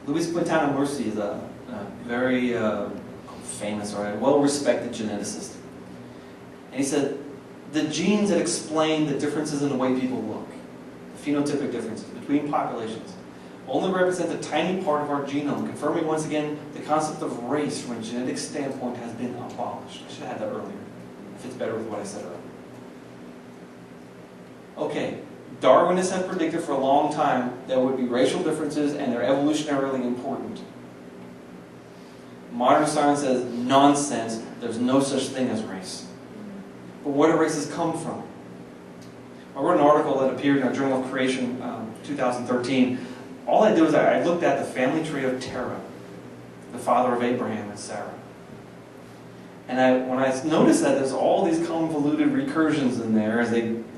[SPEAKER 1] Luis Quintana Murci is a very famous or well-respected geneticist. And he said, the genes that explain the differences in the way people look, the phenotypic differences between populations, only represent a tiny part of our genome, confirming once again the concept of race from a genetic standpoint has been abolished. I should have had that earlier. It fits better with what I said earlier. Okay, Darwinists have predicted for a long time there would be racial differences and they're evolutionarily important. Modern science says, nonsense, there's no such thing as race. But where do races come from? I wrote an article that appeared in our Journal of Creation, 2013. All I did was I looked at the family tree of Terah, the father of Abraham and Sarah. And when I noticed that there's all these convoluted recursions in there, as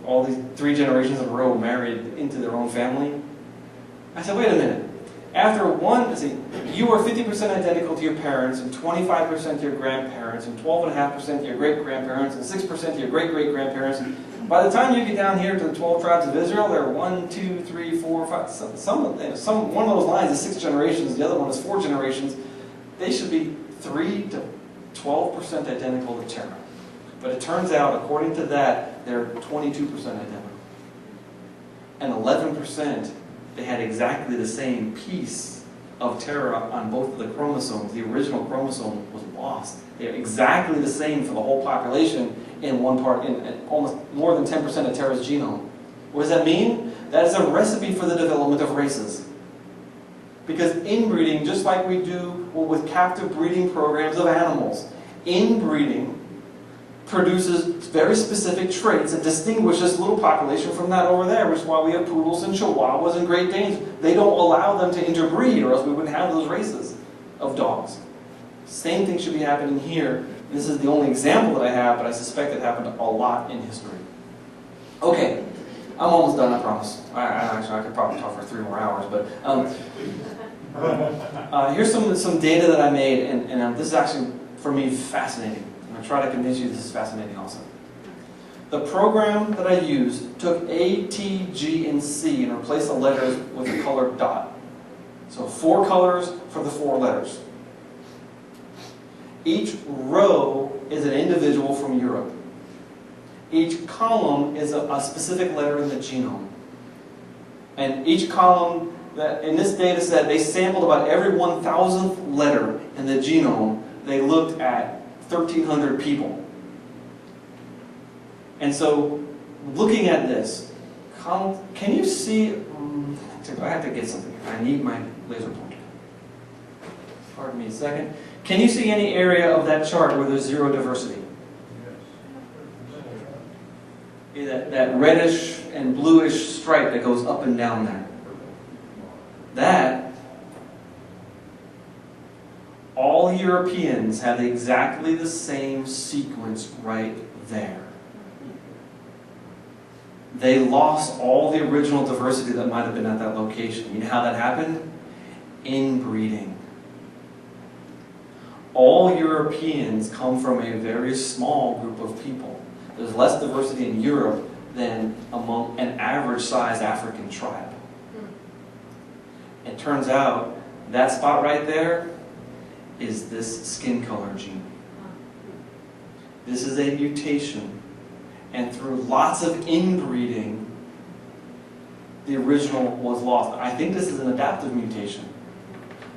[SPEAKER 1] all these 3 generations in a row married into their own family, I said, wait a minute. After you are 50% identical to your parents, and 25% to your grandparents, and 12.5% to your great-grandparents, and 6% to your great-great-grandparents. By the time you get down here to the 12 tribes of Israel, there are 1, 2, 3, 4, 5. One of those lines is 6 generations, the other one is 4 generations. They should be 3 to 12% identical to Terah. But it turns out, according to that, they're 22% identical. And 11%, they had exactly the same piece of Terah on both of the chromosomes. The original chromosome was lost. They're exactly the same for the whole population in one part, in almost more than 10% of Terah's genome. What does that mean? That is a recipe for the development of races. Because inbreeding, just like we do with captive breeding programs of animals, inbreeding produces very specific traits that distinguish this little population from that over there, which is why we have poodles and chihuahuas and Great Danes. They don't allow them to interbreed, or else we wouldn't have those races of dogs. Same thing should be happening here. This is the only example that I have, but I suspect it happened a lot in history. Okay, I'm almost done, I promise. I could probably talk for 3 more hours, but here's some data that I made, and this is actually, for me, fascinating. I'm going to try to convince you this is fascinating also. The program that I used took A, T, G, and C and replaced the letters with a colored dot. So 4 colors for the 4 letters. Each row is an individual from Europe. Each column is a specific letter in the genome. And each column, in this data set, they sampled about every 1,000th letter in the genome. They looked at 1,300 people. And so, looking at this, can you see, I have to get something. I need my laser pointer. Pardon me a second. Can you see any area of that chart where there's 0 diversity? That reddish and bluish stripe that goes up and down there. That, all Europeans have exactly the same sequence right there. They lost all the original diversity that might have been at that location. You know how that happened? Inbreeding. All Europeans come from a very small group of people. There's less diversity in Europe than among an average-sized African tribe. It turns out that spot right there is this skin color gene. This is a mutation. And through lots of inbreeding, the original was lost. I think this is an adaptive mutation.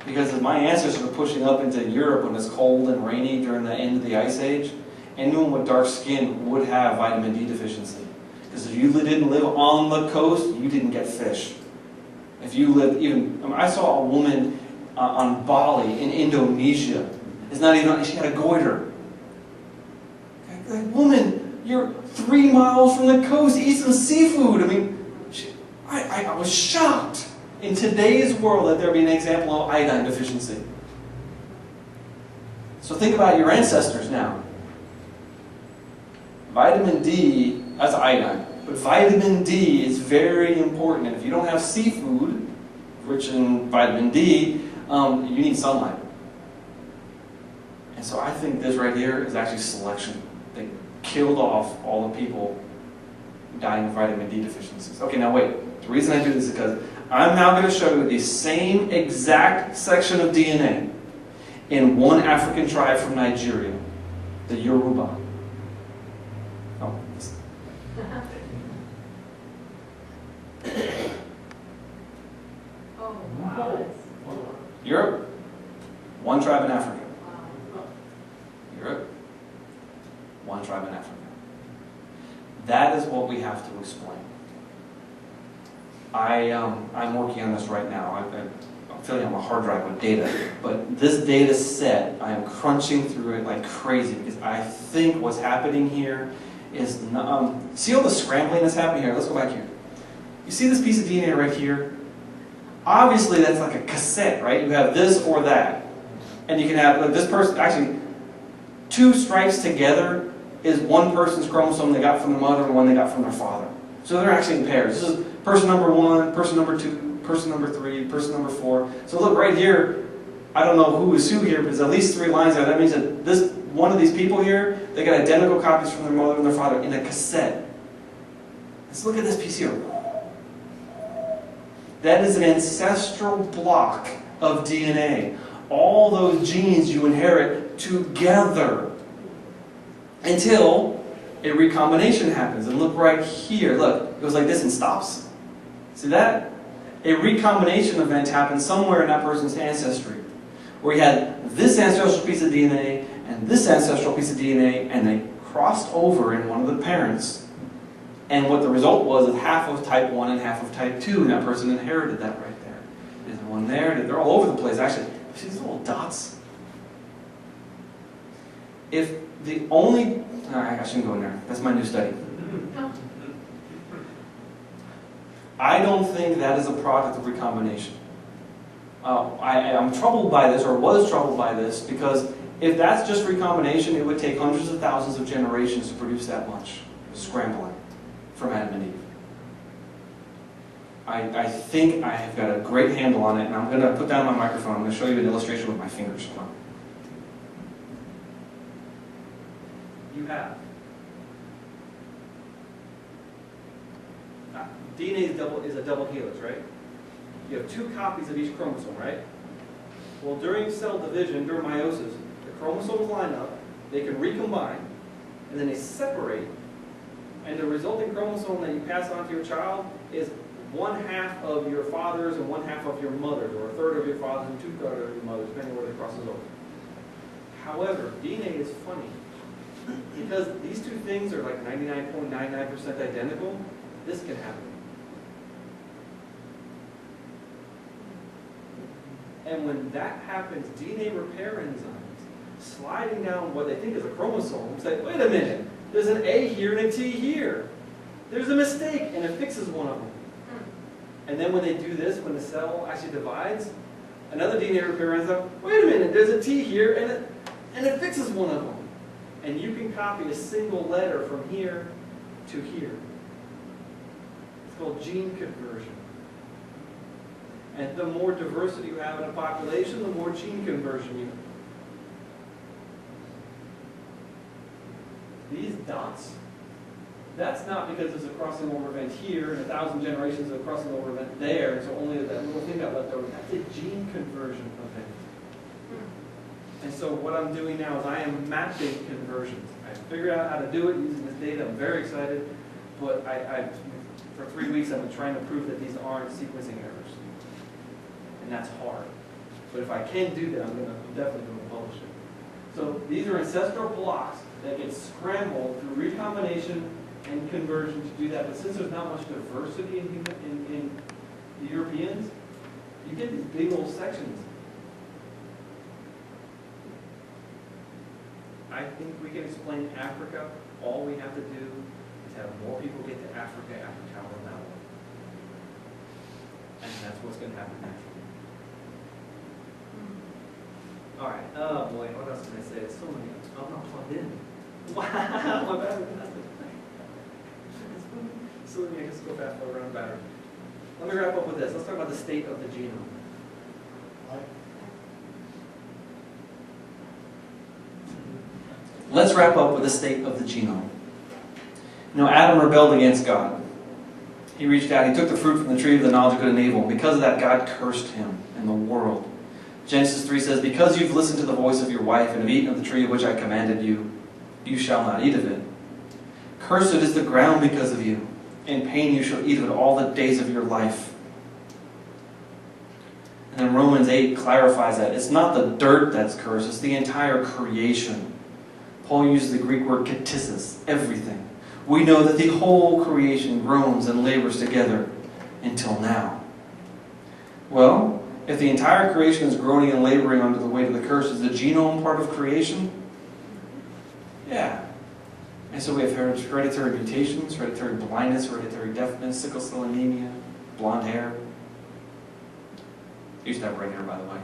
[SPEAKER 1] Because my ancestors were pushing up into Europe when it's cold and rainy during the end of the Ice Age, anyone with dark skin would have vitamin D deficiency. Because if you didn't live on the coast, you didn't get fish. If you lived I saw a woman on Bali in Indonesia is not even, she had a goiter. Like, woman, you're 3 miles from the coast, eat some seafood. I mean, I was shocked in today's world that there be an example of iodine deficiency. So think about your ancestors now. Vitamin D, that's iodine, but vitamin D is very important. And if you don't have seafood rich in vitamin D, you need sunlight. And so I think this right here is actually selection. They killed off all the people dying of vitamin D deficiencies. Okay, now wait. The reason I do this is because I'm now going to show you the same exact section of DNA in one African tribe from Nigeria, the Yoruba. Oh,
[SPEAKER 6] Oh, wow.
[SPEAKER 1] Europe, one tribe in Africa. Europe, one tribe in Africa. That is what we have to explain. I'm working on this right now. I'm filling up my hard drive with data. But this data set, I am crunching through it like crazy because I think what's happening here is, see all the scrambling that's happening here? Let's go back here. You see this piece of DNA right here? Obviously that's like a cassette, right? You have this or that. And you can have, like, this person, actually, 2 stripes together is one person's chromosome they got from their mother and one they got from their father. So they're actually in pairs. This is person number 1, person number 2, person number 3, person number 4. So look right here, I don't know who is who here, but there's at least 3 lines there. That means that this one of these people here, they got identical copies from their mother and their father in a cassette. Let's look at this piece here. That is an ancestral block of DNA. All those genes you inherit together until a recombination happens. And look right here. Look, it goes like this and stops. See that? A recombination event happened somewhere in that person's ancestry, where you had this ancestral piece of DNA and this ancestral piece of DNA, and they crossed over in one of the parents. And what the result was is half of type 1 and half of type 2, and that person inherited that right there. There's one there. They're all over the place, actually. See these little dots? If the only... I shouldn't go in there. That's my new study. I don't think that is a product of recombination. I'm troubled by this, or was troubled by this, because if that's just recombination, it would take hundreds of thousands of generations to produce that much scrambling from Adam and Eve. I think I have got a great handle on it, and I'm going to put down my microphone. I'm going to show you an illustration with my fingers. Hold on. You have DNA is a double helix, right? You have 2 copies of each chromosome, right? Well, during cell division, during meiosis, the chromosomes line up, they can recombine, and then they separate, and the resulting chromosome that you pass on to your child is 1/2 of your father's and 1/2 of your mother's, or 1/3 of your father's and 2/3 of your mother's, depending where they crosses over. However, DNA is funny. Because these 2 things are like 99.99% identical, this can happen. And when that happens, DNA repair enzymes sliding down what they think is a chromosome say, wait a minute, there's an A here and a T here. There's a mistake, and it fixes one of them. And then when they do this, when the cell actually divides, another DNA repair enzyme, wait a minute, there's a T here, and it fixes one of them. And you can copy a single letter from here to here. It's called gene conversion. And the more diversity you have in a population, the more gene conversion you have. These dots, that's not because there's a crossing over event here and 1,000 generations of a crossing over event there, so only that little thing got left over. That's a gene conversion event. And so what I'm doing now is I am mapping conversions. I figured out how to do it using this data. I'm very excited. But for 3 weeks I've been trying to prove that these aren't sequencing errors. And that's hard. But if I can do that, I'm definitely going to publish it. So these are ancestral blocks that get scrambled through recombination and conversion to do that. But since there's not much diversity in the Europeans, you get these big old sections.
[SPEAKER 6] I think we can explain Africa. All we have to do is have more people get to Africa after Tower of Babel. And that's what's going to happen naturally. All right. Oh boy, what else can I say? It's so many. I'm not plugged in. Wow, my battery died. So let me just go fast forward around the battery. Let me wrap up with this. Let's talk about the state of the genome.
[SPEAKER 1] Let's wrap up with the state of the genome. You know, Adam rebelled against God. He reached out, he took the fruit from the tree of the knowledge of good and evil. Because of that, God cursed him and the world. Genesis 3 says, because you've listened to the voice of your wife and have eaten of the tree of which I commanded you, you shall not eat of it. Cursed is the ground because of you. In pain you shall eat of it all the days of your life. And then Romans 8 clarifies that. It's not the dirt that's cursed, it's the entire creation. Paul uses the Greek word ktisis, everything. We know that the whole creation groans and labors together until now. Well, if the entire creation is groaning and laboring under the weight of the curse, is the genome part of creation? Yeah. And so we have hereditary mutations, hereditary blindness, hereditary deafness, sickle cell anemia, blonde hair. I used to have red hair, by the way.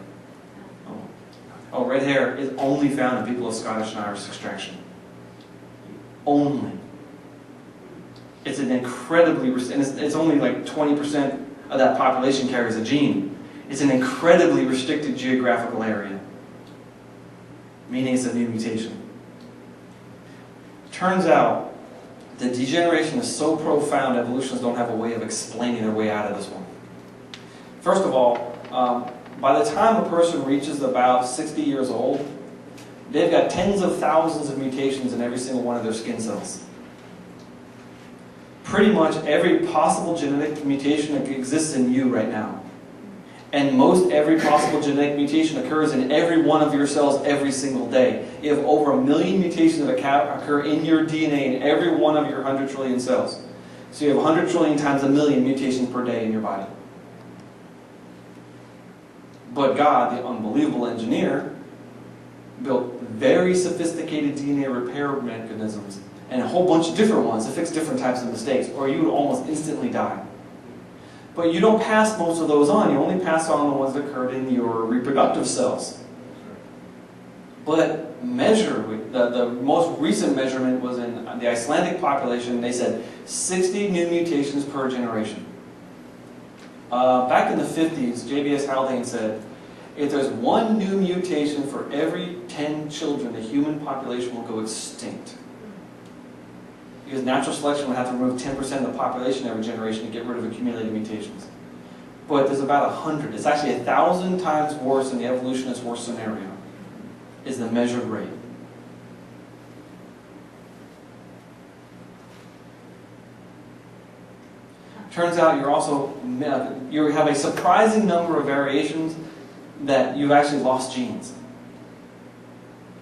[SPEAKER 1] Oh, red hair is only found in people of Scottish and Irish extraction. Only. It's an incredibly, and it's only like 20% of that population carries a gene. It's an incredibly restricted geographical area, meaning it's a new mutation. Turns out that degeneration is so profound, evolutionists don't have a way of explaining their way out of this one. First of all, by the time a person reaches about 60 years old, they've got tens of thousands of mutations in every single one of their skin cells. Pretty much every possible genetic mutation that exists in you right now. And most every possible genetic mutation occurs in every one of your cells every single day. You have over 1 million mutations that occur in your DNA in every one of your 100 trillion cells. So you have 100 trillion times 1 million mutations per day in your body. But God, the unbelievable engineer, built very sophisticated DNA repair mechanisms and a whole bunch of different ones to fix different types of mistakes, or you would almost instantly die. But you don't pass most of those on. You only pass on the ones that occurred in your reproductive cells. But the most recent measurement was in the Icelandic population. They said 60 new mutations per generation. Back in the 50s, JBS Haldane said, if there's one new mutation for every 10 children, the human population will go extinct. Because natural selection would have to remove 10% of the population every generation to get rid of accumulated mutations. But there's about 100. It's actually 1,000 times worse than the evolutionist's worst scenario, is the measured rate. Turns out you have a surprising number of variations that you've actually lost genes.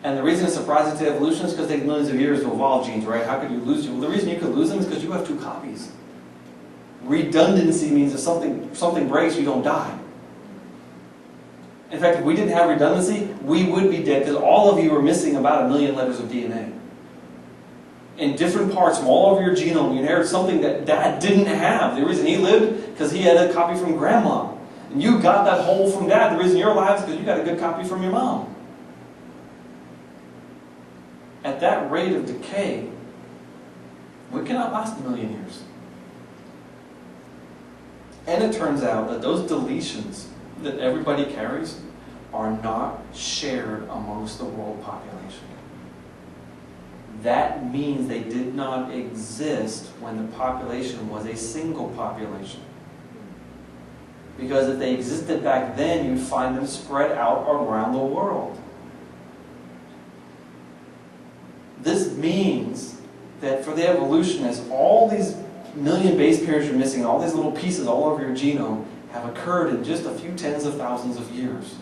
[SPEAKER 1] And the reason it's surprising to evolutionists is because it takes millions of years to evolve genes, right? How could you lose them? Well, the reason you could lose them is because you have 2 copies. Redundancy means if something breaks, you don't die. In fact, if we didn't have redundancy, we would be dead because all of you are missing about 1 million letters of DNA. In different parts from all over your genome, you inherit something that Dad didn't have. The reason he lived, because he had a copy from Grandma. And you got that whole from Dad. The reason you're alive is because you got a good copy from your mom. At that rate of decay, we cannot last 1 million years. And it turns out that those deletions that everybody carries are not shared amongst the world population. That means they did not exist when the population was a single population. Because if they existed back then, you'd find them spread out around the world. This means that for the evolutionists, all these million base pairs you're missing, all these little pieces all over your genome, have occurred in just a few tens of thousands of years.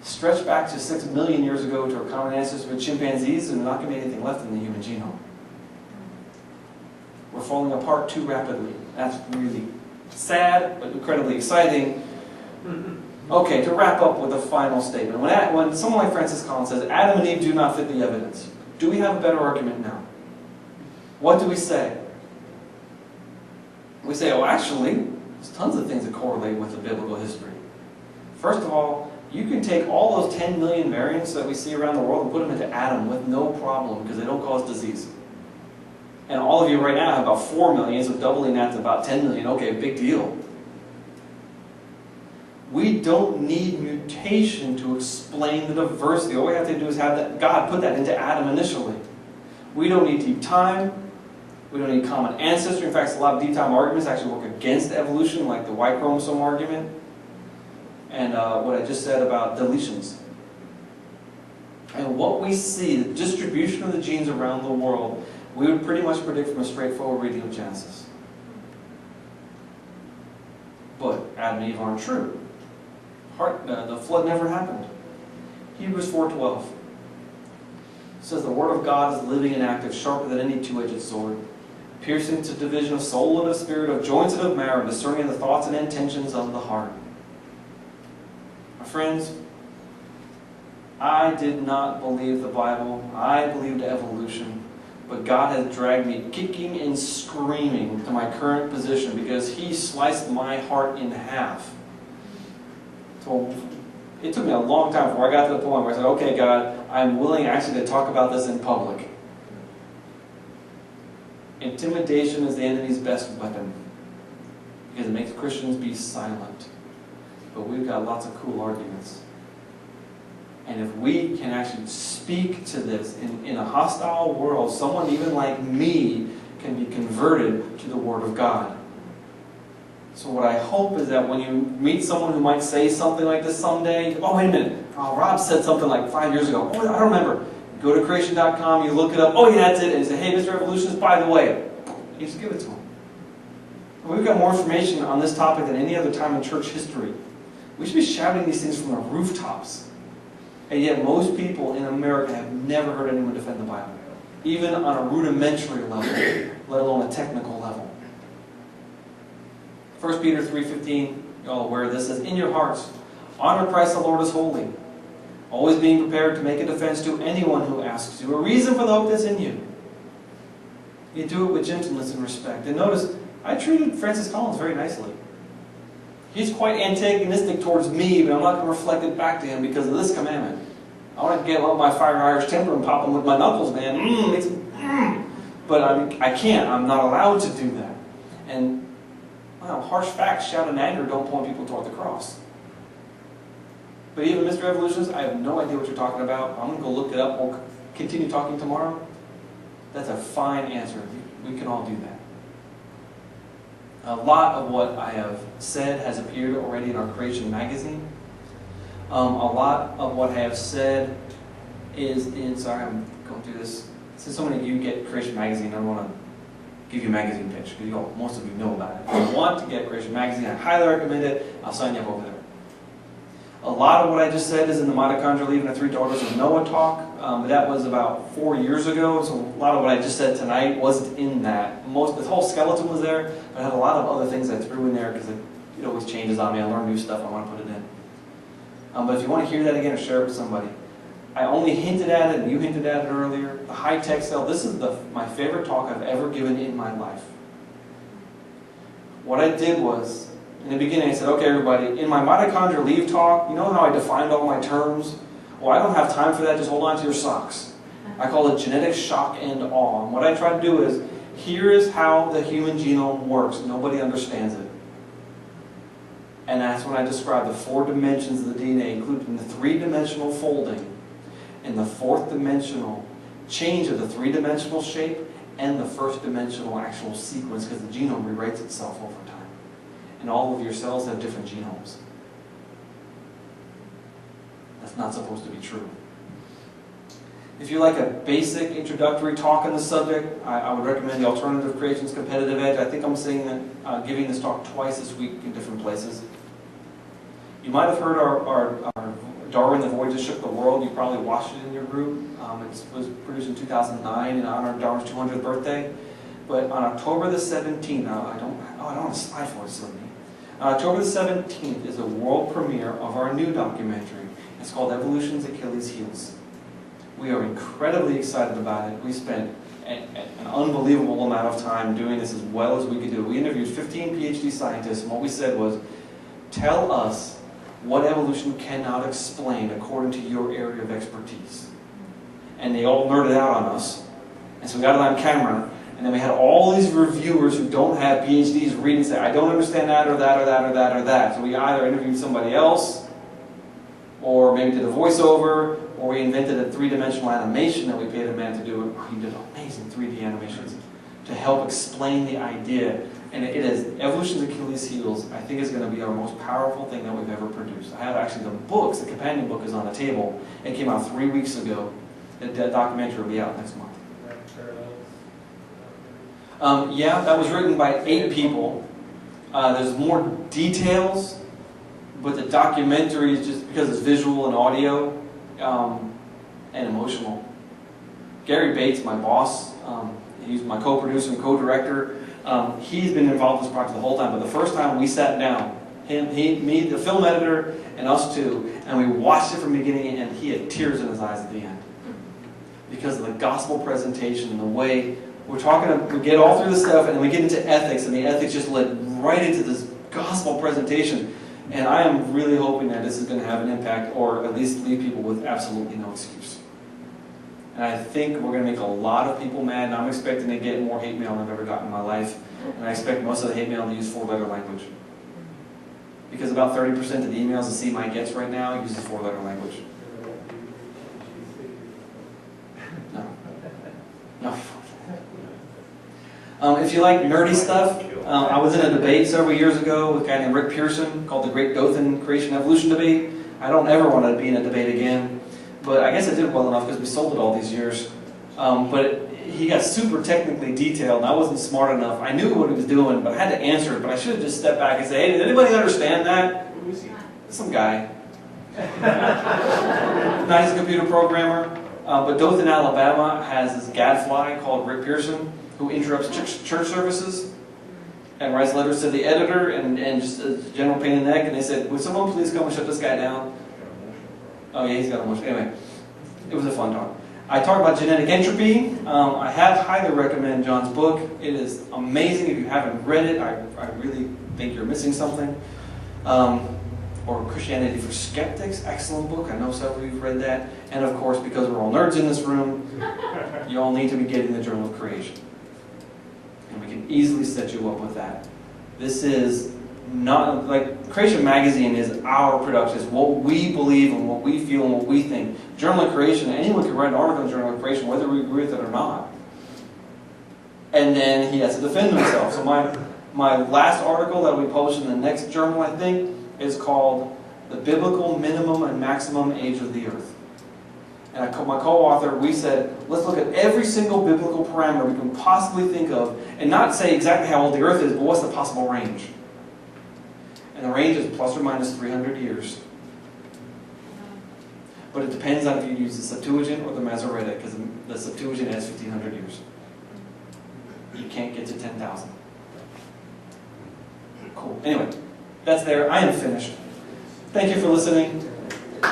[SPEAKER 1] Stretch back to 6 million years ago to our common ancestors with chimpanzees, and there's not going to be anything left in the human genome. We're falling apart too rapidly. That's really sad, but incredibly exciting. Okay, to wrap up with a final statement. When someone like Francis Collins says, Adam and Eve do not fit the evidence, do we have a better argument now? What do we say? We say, oh, actually, there's tons of things that correlate with the biblical history. First of all, you can take all those 10 million variants that we see around the world and put them into Adam with no problem because they don't cause disease. And all of you right now have about 4 million, so doubling that to about 10 million, okay, big deal. We don't need mutation to explain the diversity. All we have to do is have that God put that into Adam initially. We don't need deep time. We don't need common ancestry. In fact, a lot of deep time arguments actually work against evolution, like the Y chromosome argument. And what I just said about deletions. And what we see, the distribution of the genes around the world, we would pretty much predict from a straightforward reading of Genesis. But Adam and Eve aren't true. The flood never happened. Hebrews 4:12 says the Word of God is living and active, sharper than any two-edged sword, piercing to division of soul and of spirit, of joints and of marrow, discerning the thoughts and intentions of the heart. My friends, I did not believe the Bible. I believed evolution. But God has dragged me kicking and screaming to my current position because He sliced my heart in half. So it took me a long time before I got to the point where I said, okay, God, I'm willing actually to talk about this in public. Intimidation is the enemy's best weapon because it makes Christians be silent. But we've got lots of cool arguments. And if we can actually speak to this in a hostile world, someone even like me can be converted to the Word of God. So what I hope is that when you meet someone who might say something like this someday, oh, wait a minute, oh, Rob said something like 5 years ago. Oh, I don't remember. You go to creation.com, you look it up, oh yeah, that's it, and you say, hey, Mr. Evolutionist, by the way, you just give it to him. We've got more information on this topic than any other time in church history. We should be shouting these things from the rooftops. And yet most people in America have never heard anyone defend the Bible, even on a rudimentary level, let alone a technical level. 1 Peter 3:15, you're all aware of this, says, in your hearts, honor Christ the Lord as holy, always being prepared to make a defense to anyone who asks you a reason for the hope that's in you. You do it with gentleness and respect. And notice, I treated Francis Collins very nicely. He's quite antagonistic towards me, but I'm not going to reflect it back to him because of this commandment. I want to get up my fiery Irish temper and pop him with my knuckles, man. But I can't. I'm not allowed to do that. And well, harsh facts, shout in anger, don't point people toward the cross. But even Mr. Evolutionist, I have no idea what you're talking about. I'm going to go look it up. We'll continue talking tomorrow. That's a fine answer. We can all do that. A lot of what I have said has appeared already in our Creation magazine. A lot of what I have said is in, sorry, I'm going through this. Since so many of you get Creation magazine, I want to give you a magazine pitch, because most of you know about it. If you want to get Creation magazine, I highly recommend it. I'll sign you up over there. A lot of what I just said is in the Mitochondria Leaving the Three Daughters of Noah talk. That was about 4 years ago, so a lot of what I just said tonight wasn't in that. The whole skeleton was there, but I had a lot of other things I threw in there because it always changes on me. I learn new stuff, I want to put it in. But if you want to hear that again or share it with somebody, I only hinted at it, and you hinted at it earlier. The high-tech cell, this is my favorite talk I've ever given in my life. What I did was, in the beginning I said, okay everybody, in my mitochondrial leave talk, you know how I defined all my terms? Well, I don't have time for that, just hold on to your socks. I call it genetic shock and awe. And what I try to do is, here is how the human genome works. Nobody understands it. And that's when I describe the 4 dimensions of the DNA, including the 3-dimensional folding, and the 4th-dimensional change of the 3-dimensional shape, and the 1st-dimensional actual sequence, because the genome rewrites itself over time. And all of your cells have different genomes. That's not supposed to be true. If you like a basic introductory talk on the subject, I would recommend the Alternative Creations Competitive Edge. I think I'm giving this talk twice this week in different places. You might have heard our Darwin, the Voyage That Shook the World. You probably watched it in your group. It was produced in 2009 in honor of Darwin's 200th birthday. But on October the 17th, I don't have a slide for it, silly me. October the 17th is a world premiere of our new documentary. It's called Evolution's Achilles Heels. We are incredibly excited about it. We spent an unbelievable amount of time doing this as well as we could do. We interviewed 15 PhD scientists, and what we said was, tell us what evolution cannot explain according to your area of expertise. And they all nerded out on us. And so we got it on camera, and then we had all these reviewers who don't have PhDs read and say, I don't understand that or that or that or that or that. So we either interviewed somebody else, or maybe did a voiceover, or we invented a three-dimensional animation that we paid a man to do. He did amazing 3D animations to help explain the idea. And it is Evolution's Achilles Heels, I think, is going to be our most powerful thing that we've ever produced. I have actually the books, the companion book is on the table. It came out 3 weeks ago. The documentary will be out next month. Yeah, that was written by 8 people. There's more details, but the documentary is just because it's visual and audio and emotional. Gary Bates, my boss, he's my co-producer and co-director. He's been involved in this project the whole time, but the first time we sat down, me, the film editor, and us two, and we watched it from the beginning, and he had tears in his eyes at the end. Because of the gospel presentation and the way we get all through the stuff, and then we get into ethics, and the ethics just led right into this gospel presentation. And I am really hoping that this is going to have an impact, or at least leave people with absolutely no excuse. And I think we're going to make a lot of people mad, and I'm expecting to get more hate mail than I've ever gotten in my life. And I expect most of the hate mail to use 4-letter language. Because about 30% of the emails that CMI gets right now uses 4-letter language. No. If you like nerdy stuff, I was in a debate several years ago with a guy named Rick Pearson called the Great Dothan Creation Evolution Debate. I don't ever want to be in a debate again, but I guess I did well enough because we sold it all these years. But he got super technically detailed, and I wasn't smart enough. I knew what he was doing, but I had to answer it. But I should have just stepped back and said, hey, did anybody understand that? Some guy. Nice computer programmer. But Dothan, Alabama has this gadfly called Rick Pearson who interrupts church services and writes letters to the editor and just a general pain in the neck. And they said, would someone please come and shut this guy down? Oh yeah, he's got emotion. Anyway, it was a fun talk. I talked about genetic entropy. I highly recommend John's book. It is amazing. If you haven't read it, I really think you're missing something. Or Christianity for Skeptics, excellent book. I know several of you have read that. And of course, because we're all nerds in this room, you all need to be getting the Journal of Creation. And we can easily set you up with that. This is not, like, Creation Magazine is our production. It's what we believe and what we feel and what we think. Journal of Creation, anyone can write an article in Journal of Creation, whether we agree with it or not. And then he has to defend himself. So my last article that we published in the next journal, I think, is called The Biblical Minimum and Maximum Age of the Earth. And my co-author, we said, let's look at every single biblical parameter we can possibly think of and not say exactly how old the Earth is, but what's the possible range. And the range is plus or minus 300 years. But it depends on if you use the Septuagint or the Masoretic, because the Septuagint has 1,500 years. You can't get to 10,000. Cool. Anyway, that's there. I am finished. Thank you for listening.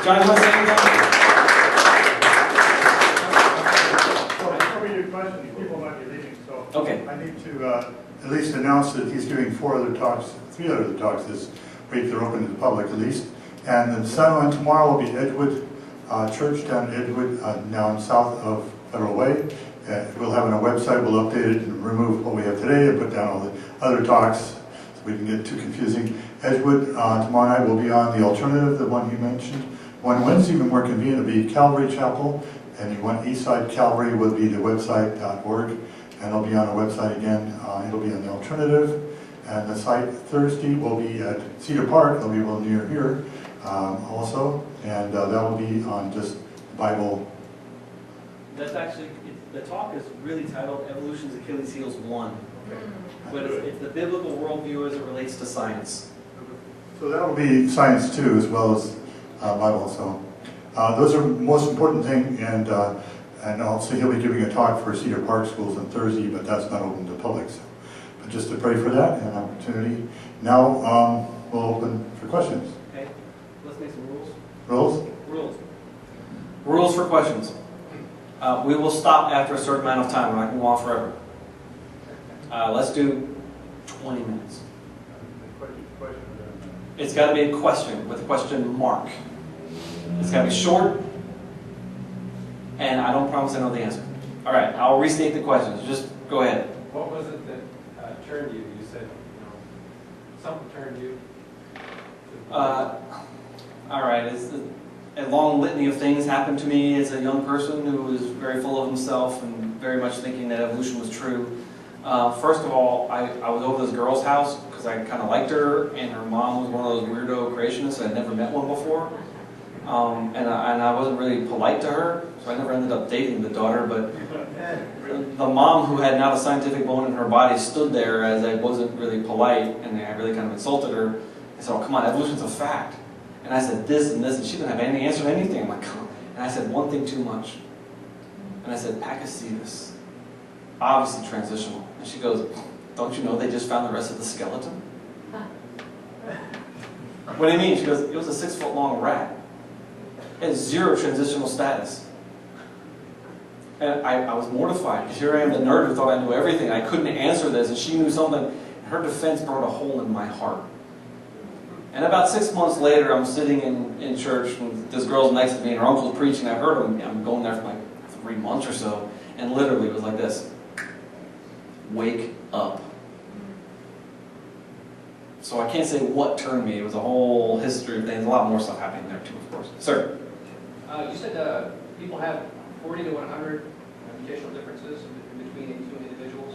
[SPEAKER 1] John, you want to say anything?
[SPEAKER 5] Before we do questions, people might be leaving, so
[SPEAKER 1] Okay.
[SPEAKER 5] I need to at least announce that he's doing 3 other talks this week. They're open to the public at least. And then tomorrow will be Edgewood Church down in Edgewood, down south of Federal Way. We'll have it on our website. We'll update it and remove what we have today and put down all the other talks so we can get too confusing. Edgewood tomorrow night will be on the alternative, the one you mentioned. One Wednesday, even more convenient, will be Calvary Chapel. And you want Eastside Calvary will be the website.org. And it'll be on the website again. It'll be on the alternative. And the site Thursday will be at Cedar Park. It'll be a little near here also. And that will be on just Bible.
[SPEAKER 1] That's actually, the talk is really titled Evolution's Achilles Heels 1. But it's the biblical worldview as it relates to science.
[SPEAKER 5] So that will be science too, as well as Bible. So those are the most important thing. And also he'll be giving a talk for Cedar Park schools on Thursday, but that's not open to the public. So, but just to pray for that and opportunity. Now, we'll open for questions.
[SPEAKER 6] Okay, let's make some rules.
[SPEAKER 5] Rules?
[SPEAKER 6] Rules.
[SPEAKER 1] Rules for questions. We will stop after a certain amount of time. We're not going to go on forever. Let's do 20 minutes. It's got to be a question with a question mark. It's got to be short, and I don't promise I know the answer. All right, I'll restate the questions. Just go ahead.
[SPEAKER 4] What was it that turned you? You said, something turned you.
[SPEAKER 1] All right, it's a long litany of things happened to me as a young person who was very full of himself and very much thinking that evolution was true. First of all, I was over this girl's house because I kind of liked her, and her mom was one of those weirdo creationists. I'd never met one before, and I wasn't really polite to her, so I never ended up dating the daughter. But the mom, who had not a scientific bone in her body, stood there as I wasn't really polite, and I really kind of insulted her. I said, "Oh, come on, evolution's a fact." And I said this and this, and she didn't have any answer to anything. I'm like, "Come on." And I said one thing too much, and I said, "Pachycetus, obviously transitional." And she goes, "Don't you know they just found the rest of the skeleton?" What do you mean? She goes, "It was a 6-foot-long rat. It had 0 transitional status." And I was mortified, because here I am, the nerd who thought I knew everything. I couldn't answer this, and she knew something. Her defense burned a hole in my heart. And about 6 months later, I'm sitting in church, and this girl's next to me, and her uncle's preaching. I heard him. I'm going there for like 3 months or so, and literally it was like this: "Wake up." So I can't say what turned me. It was a whole history of things. A lot more stuff happening there too, of course. Sir?
[SPEAKER 7] You said people have 40 to 100 mutational differences between individuals?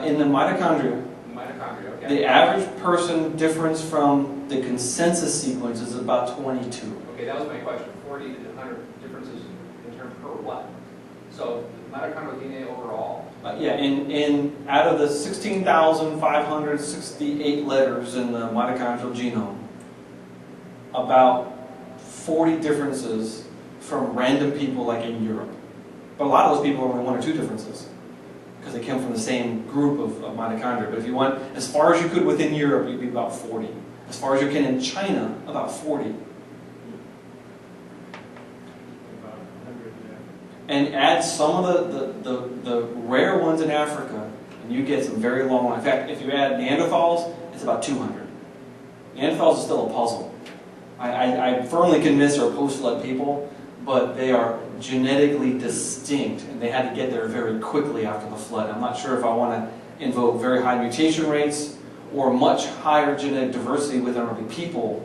[SPEAKER 1] In the mitochondria,
[SPEAKER 7] Mitochondria, okay.
[SPEAKER 1] the average person difference from the consensus sequence is about 22.
[SPEAKER 7] Okay, that was my question. 40 to 100 differences in terms per what? So mitochondrial DNA overall?
[SPEAKER 1] In out of the 16,568 letters in the mitochondrial genome, about 40 differences from random people like in Europe. But a lot of those people are only 1 or 2 differences, because they came from the same group of mitochondria. But if you went as far as you could within Europe, you'd be about 40. As far as you can in China, about 40.
[SPEAKER 4] About 100, yeah.
[SPEAKER 1] And add some of the rare ones in Africa, and you get some very long ones. In fact, if you add Neanderthals, it's about 200. Neanderthals is still a puzzle. I'm firmly convinced they're post-flood people, but they are genetically distinct, and they had to get there very quickly after the flood. I'm not sure if I want to invoke very high mutation rates or much higher genetic diversity within early people,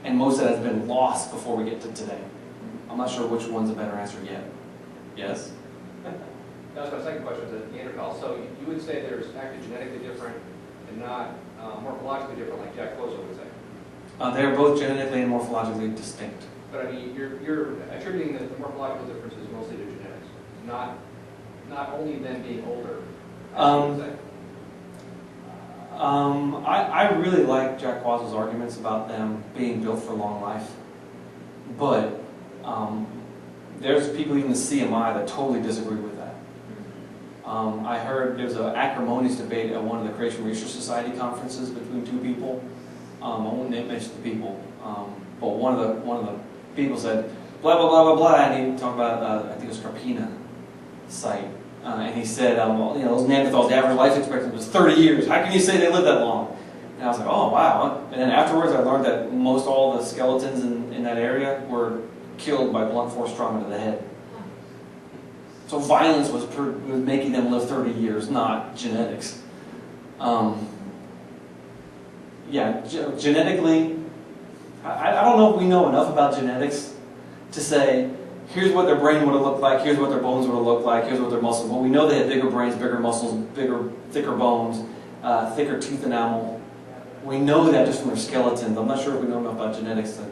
[SPEAKER 1] and most of that has been lost before we get to today. I'm not sure which one's a better answer yet. Yes?
[SPEAKER 7] That was my second question, the Neanderthal. So you would say there's actually genetically different and not morphologically different, like Jack Closer would say.
[SPEAKER 1] They are both genetically and morphologically distinct.
[SPEAKER 7] But I mean, you're attributing the morphological differences mostly to genetics, not only them being older.
[SPEAKER 1] I really like Jack Quazzo's arguments about them being built for long life, but there's people even in the CMI that totally disagree with that. I heard there was an acrimonious debate at one of the Creation Research Society conferences between 2 people. I won't mention the people, but one of the people said blah blah blah blah blah, and he talked about I think it was Carpina site, and he said those Neanderthals, the average life expectancy was 30 years. How can you say they lived that long? And I was like, oh wow. And then afterwards, I learned that most all the skeletons in that area were killed by blunt force trauma to the head. So violence was making them live 30 years, not genetics. Genetically, I don't know if we know enough about genetics to say, here's what their brain would have looked like, here's what their bones would have looked like, here's what their muscles. Well, we know they had bigger brains, bigger muscles, thicker bones, thicker teeth enamel. We know that just from their skeletons. I'm not sure if we know enough about genetics to...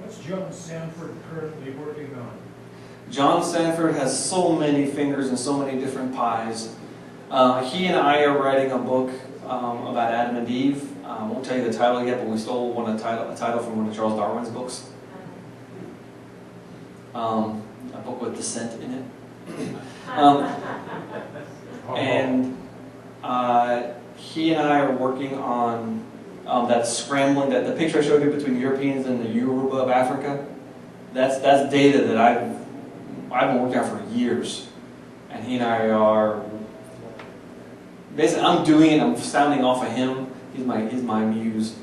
[SPEAKER 8] What's John Sanford currently working on?
[SPEAKER 1] John Sanford has so many fingers and so many different pies. He and I are writing a book about Adam and Eve. I won't tell you the title yet, but we stole a title from one of Charles Darwin's books. A book with Descent in it. And he and I are working on that's scrambling, that the picture I showed you between the Europeans and the Yoruba of Africa, that's data that I've been working on for years. And he and I are, basically I'm doing it, I'm sounding off of him. He's my muse.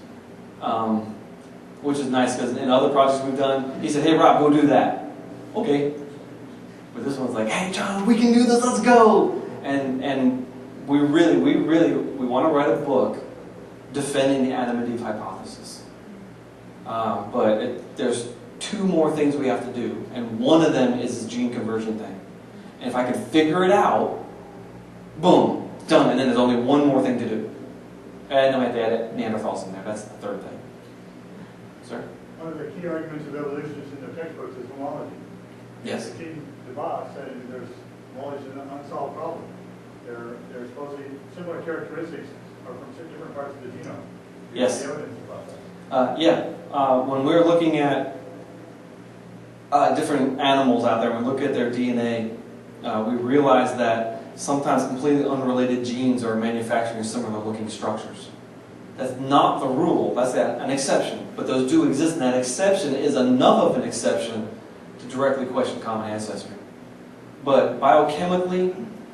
[SPEAKER 1] Which is nice because in other projects we've done, he said, hey Rob, go do that. Okay. But this one's like, hey John, we can do this, let's go. And we want to write a book defending the Adam and Eve hypothesis. But there's two more things we have to do, and one of them is this gene conversion thing. And if I can figure it out, boom, done. And then there's only one more thing to do. And then we have to add Neanderthals in there. That's the third thing. Sir?
[SPEAKER 5] One of the key arguments of evolution is in the textbooks is homology.
[SPEAKER 1] Yes.
[SPEAKER 5] The King DeVos said there's homology is an unsolved problem. They're supposedly similar characteristics are from different parts of the genome.
[SPEAKER 1] Yes.
[SPEAKER 5] The evidence about that.
[SPEAKER 1] Yeah. When we're looking at different animals out there, when we look at their DNA, we realize that sometimes completely unrelated genes are manufacturing similar looking structures. That's not the rule, that's an exception. But those do exist, and that exception is enough of an exception to directly question common ancestry. But biochemically,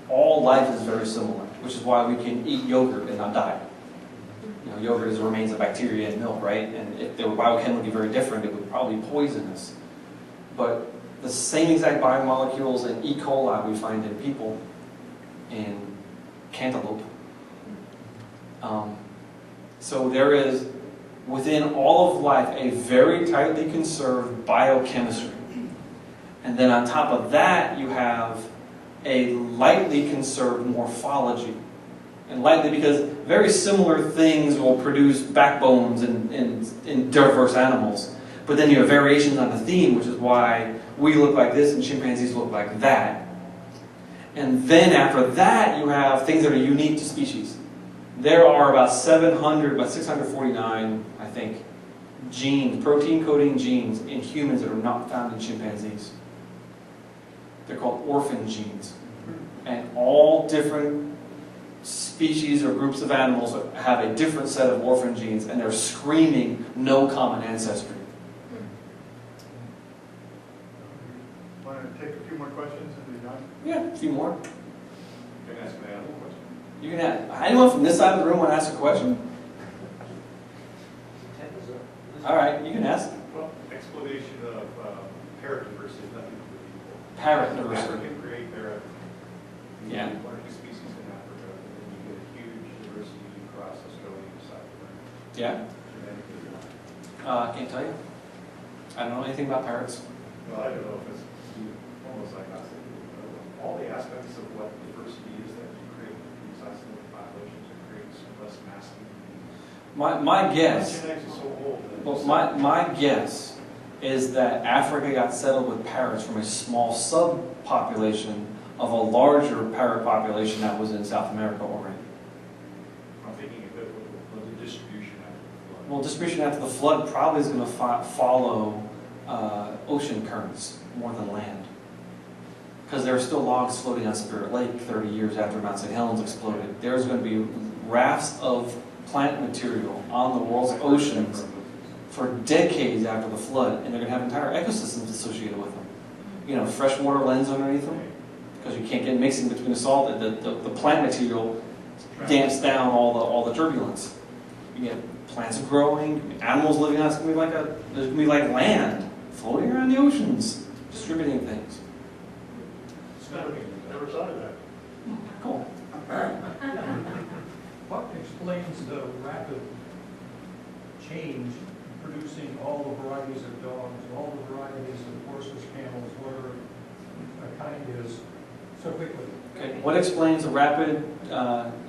[SPEAKER 1] all life is very similar, which is why we can eat yogurt and not die. You know, yogurt is the remains of bacteria in milk, right? And if they were biochemically very different, it would probably poison us. But the same exact biomolecules in E. coli we find in people, in cantaloupe. So there is, within all of life, a very tightly conserved biochemistry. And then on top of that, you have a lightly conserved morphology. And lightly because very similar things will produce backbones in diverse animals. But then you have variations on the theme, which is why we look like this and chimpanzees look like that. And then after that, you have things that are unique to species. There are about 649, I think, genes, protein coding genes in humans that are not found in chimpanzees. They're called orphan genes. And all different species or groups of animals have a different set of orphan genes, and they're screaming no common ancestry.
[SPEAKER 5] Want to take a few more questions and be done?
[SPEAKER 1] Yeah, a few more.
[SPEAKER 3] Can I ask an animal question?
[SPEAKER 1] You can ask. Anyone from this side of the room want to ask a question? All right, you can ask.
[SPEAKER 3] Well, explanation of parrot diversity, nothing for people.
[SPEAKER 1] Parrot diversity.
[SPEAKER 3] African gray parrot.
[SPEAKER 1] Yeah.
[SPEAKER 3] One or two species in Africa, and then you get a huge diversity across Australia and South America.
[SPEAKER 1] Yeah?
[SPEAKER 3] Genetically.
[SPEAKER 1] Can't tell you. I don't know anything about parrots.
[SPEAKER 3] Well, I don't know if it's almost like us. All the aspects of what diversity is that you create these isolated populations, it creates less masking.
[SPEAKER 1] My guess,
[SPEAKER 3] Genetics is so old.
[SPEAKER 1] well, my guess is that Africa got settled with parrots from a small subpopulation of a larger parrot population that was in South America already.
[SPEAKER 3] I'm thinking of it with the distribution after the flood.
[SPEAKER 1] Well, distribution after the flood probably is going to follow ocean currents more than land. Because there are still logs floating on Spirit Lake 30 years after Mount St. Helens exploded. There's going to be rafts of plant material on the world's oceans for decades after the flood, and they're going to have entire ecosystems associated with them. You know, freshwater lens underneath them, because you can't get mixing between the salt. The plant material damps down all the turbulence. You get plants growing, animals living on it. It's going to be like there's going to be like land floating around the oceans, distributing things.
[SPEAKER 5] Never thought of that.
[SPEAKER 1] Cool.
[SPEAKER 8] What explains the rapid change producing all the varieties of dogs, all the varieties of horses, camels, whatever a kind is, so quickly?
[SPEAKER 1] Okay. What explains the rapid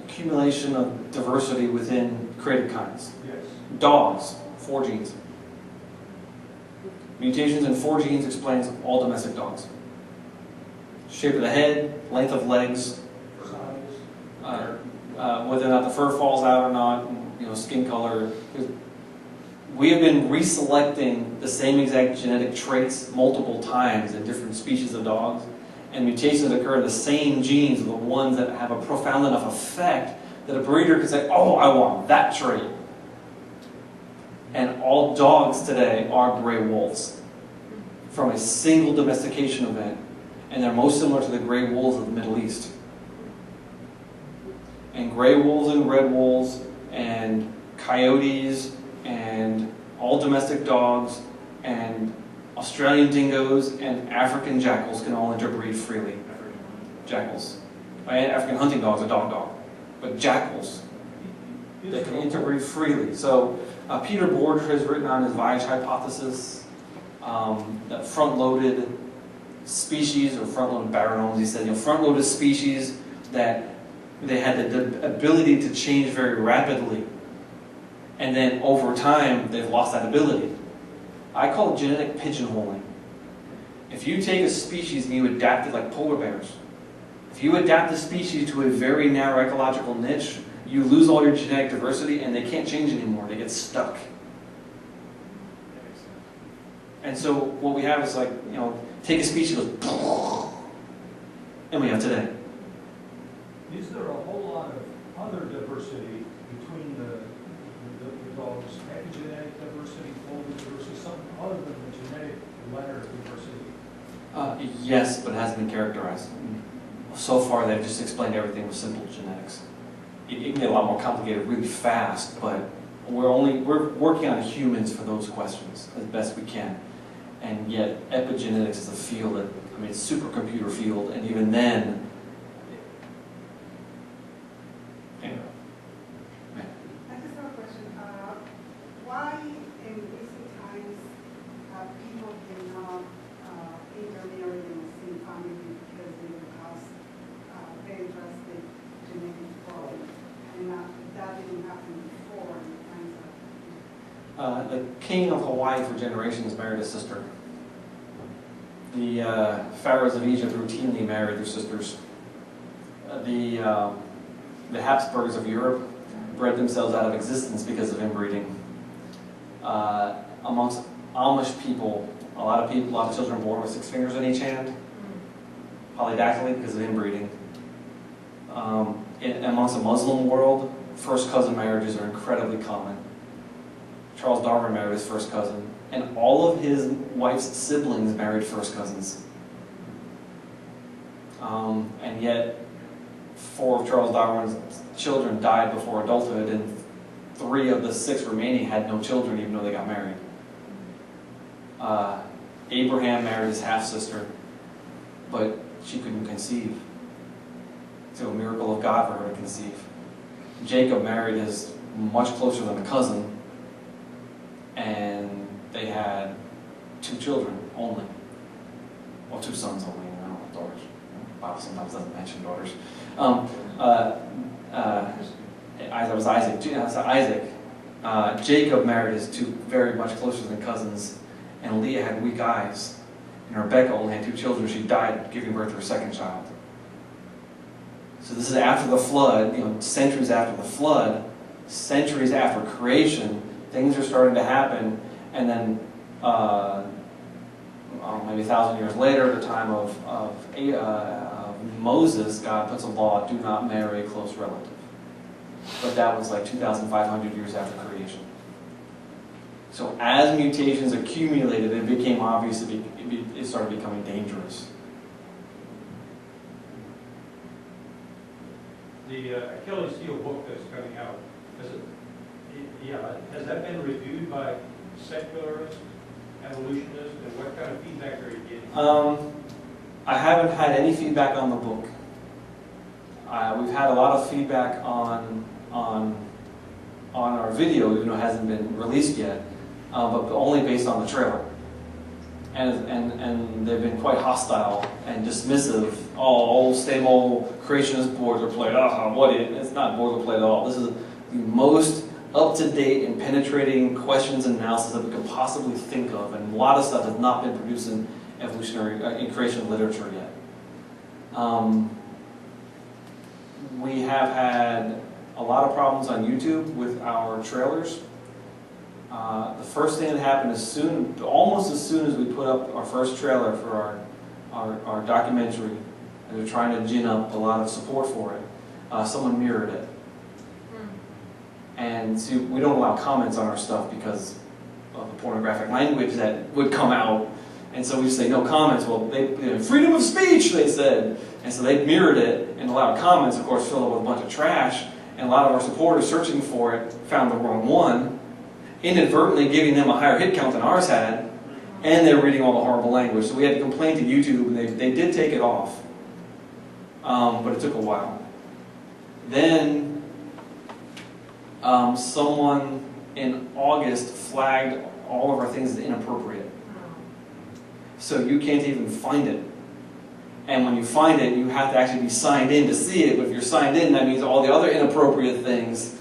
[SPEAKER 1] accumulation of diversity within created kinds?
[SPEAKER 8] Yes.
[SPEAKER 1] Dogs, 4 genes. Mutations in 4 genes explains all domestic dogs. Shape of the head, length of legs, whether or not the fur falls out or not, you know, skin color. We have been reselecting the same exact genetic traits multiple times in different species of dogs, and mutations occur in the same genes are the ones that have a profound enough effect that a breeder can say, oh, I want that trait. And all dogs today are gray wolves from a single domestication event. And they're most similar to the gray wolves of the Middle East. And gray wolves and red wolves and coyotes and all domestic dogs and Australian dingoes and African jackals can all interbreed freely. Jackals. African hunting dogs are dog. But jackals, they can interbreed freely. So Peter Borger has written on his Voyage hypothesis that front-loaded species, or front-loaded baranomes, he said, front-loaded species that they had the ability to change very rapidly, and then over time they've lost that ability. I call it genetic pigeonholing. If you take a species and you adapt it like polar bears, if you adapt the species to a very narrow ecological niche, you lose all your genetic diversity and they can't change anymore. They get stuck. And so what we have is like, take a species, goes, and we have today.
[SPEAKER 8] Is there a whole lot of other diversity between the dogs? Epigenetic diversity, folded diversity, something other than the genetic layer diversity?
[SPEAKER 1] Yes, but it hasn't been characterized. So far, they've just explained everything with simple genetics. It can get a lot more complicated really fast, but we're working on humans for those questions as best we can. And yet, epigenetics is a field that, it's a supercomputer field, and even then,
[SPEAKER 9] I just have a question. Why in recent times people cannot intermarry in the same family because they will cause very drastic genetic problems, and that didn't happen before in times of
[SPEAKER 1] the king of Hawaii for generations married a sister. The pharaohs of Egypt routinely married their sisters. The Habsburgs of Europe bred themselves out of existence because of inbreeding. Amongst Amish people, a lot of children are born with 6 fingers in each hand, polydactyly because of inbreeding. Amongst the Muslim world, first cousin marriages are incredibly common. Charles Darwin married his first cousin, and all of his wife's siblings married first cousins. And yet, 4 of Charles Darwin's children died before adulthood, and 3 of the 6 remaining had no children even though they got married. Abraham married his half-sister, but she couldn't conceive. So a miracle of God for her to conceive. Jacob married his much closer than a cousin, and they had 2 children only. Well, 2 sons only, not daughters. Bible sometimes doesn't mention daughters. That was Isaac. Jacob married his 2 very much closer than cousins, and Leah had weak eyes. And Rebecca only had 2 children. She died giving birth to her second child. So this is after the flood, centuries after the flood, centuries after creation, things are starting to happen, and then maybe 1,000 years later, at the time of Moses, God puts a law, do not marry a close relative. But that was like 2,500 years after creation. So as mutations accumulated, it became obvious it started becoming dangerous.
[SPEAKER 8] The Achilles heel book that's coming out, has that been reviewed by secularists, evolutionists, and what kind of feedback are you getting?
[SPEAKER 1] I haven't had any feedback on the book. We've had a lot of feedback on our video, even though it hasn't been released yet, but only based on the trailer. And they've been quite hostile and dismissive. Old same old creationist boilerplate. It's not boilerplate at all. This is the most up-to-date and penetrating questions and analysis that we could possibly think of, and a lot of stuff has not been produced in in creation literature yet. We have had a lot of problems on YouTube with our trailers. The first thing that happened almost as soon as we put up our first trailer for our documentary, and they're trying to gin up a lot of support for it, someone mirrored it. And see, we don't allow comments on our stuff because of the pornographic language that would come out. And so we say no comments. Well, freedom of speech, they said. And so they mirrored it and allowed comments, of course, filled up with a bunch of trash. And a lot of our supporters searching for it found the wrong one, inadvertently giving them a higher hit count than ours had. And they're reading all the horrible language. So we had to complain to YouTube, and they did take it off. But it took a while. Then someone in August flagged all of our things as inappropriate. So you can't even find it. And when you find it, you have to actually be signed in to see it. But if you're signed in, that means all the other inappropriate things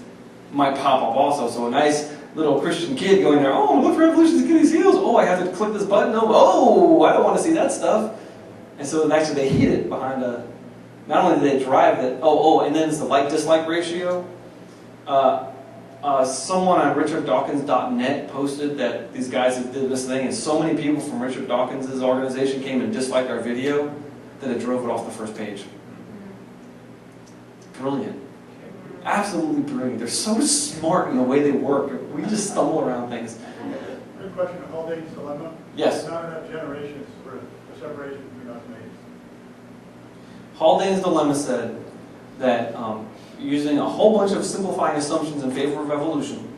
[SPEAKER 1] might pop up also. So a nice little Christian kid going there, oh, look for Evolution's Achilles heels. Oh, I have to click this button. Oh, I don't want to see that stuff. And so actually they hid it behind a, not only did they drive that, and then it's the like-dislike ratio. Someone on richarddawkins.net posted that these guys did this thing, and so many people from Richard Dawkins' organization came and disliked our video that it drove it off the first page. Brilliant. Absolutely brilliant. They're so smart in the way they work. We just stumble around things.
[SPEAKER 5] Good question, Haldane's dilemma.
[SPEAKER 1] Yes.
[SPEAKER 5] Not enough generations for the separation between us and apes.
[SPEAKER 1] Haldane's dilemma said that using a whole bunch of simplifying assumptions in favor of evolution,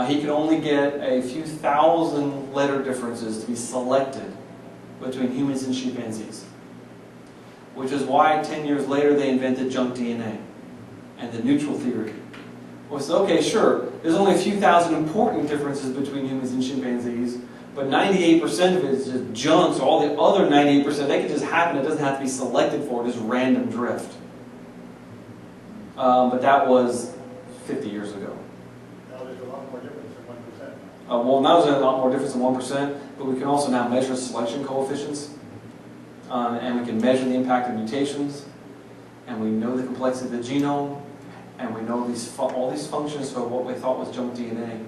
[SPEAKER 1] he could only get a few thousand letter differences to be selected between humans and chimpanzees. Which is why 10 years later they invented junk DNA and the neutral theory. Well, so okay, sure, there's only a few thousand important differences between humans and chimpanzees, but 98% of it is just junk, so all the other 98%, they could just happen, it doesn't have to be selected for, just random drift. But that was 50 years ago.
[SPEAKER 5] Now there's a lot more difference than 1%.
[SPEAKER 1] Well, now there's a lot more difference than 1%, but we can also now measure selection coefficients, and we can measure the impact of mutations, and we know the complexity of the genome, and we know all these functions for what we thought was junk DNA.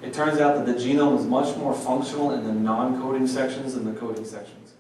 [SPEAKER 1] It turns out that the genome is much more functional in the non-coding sections than the coding sections.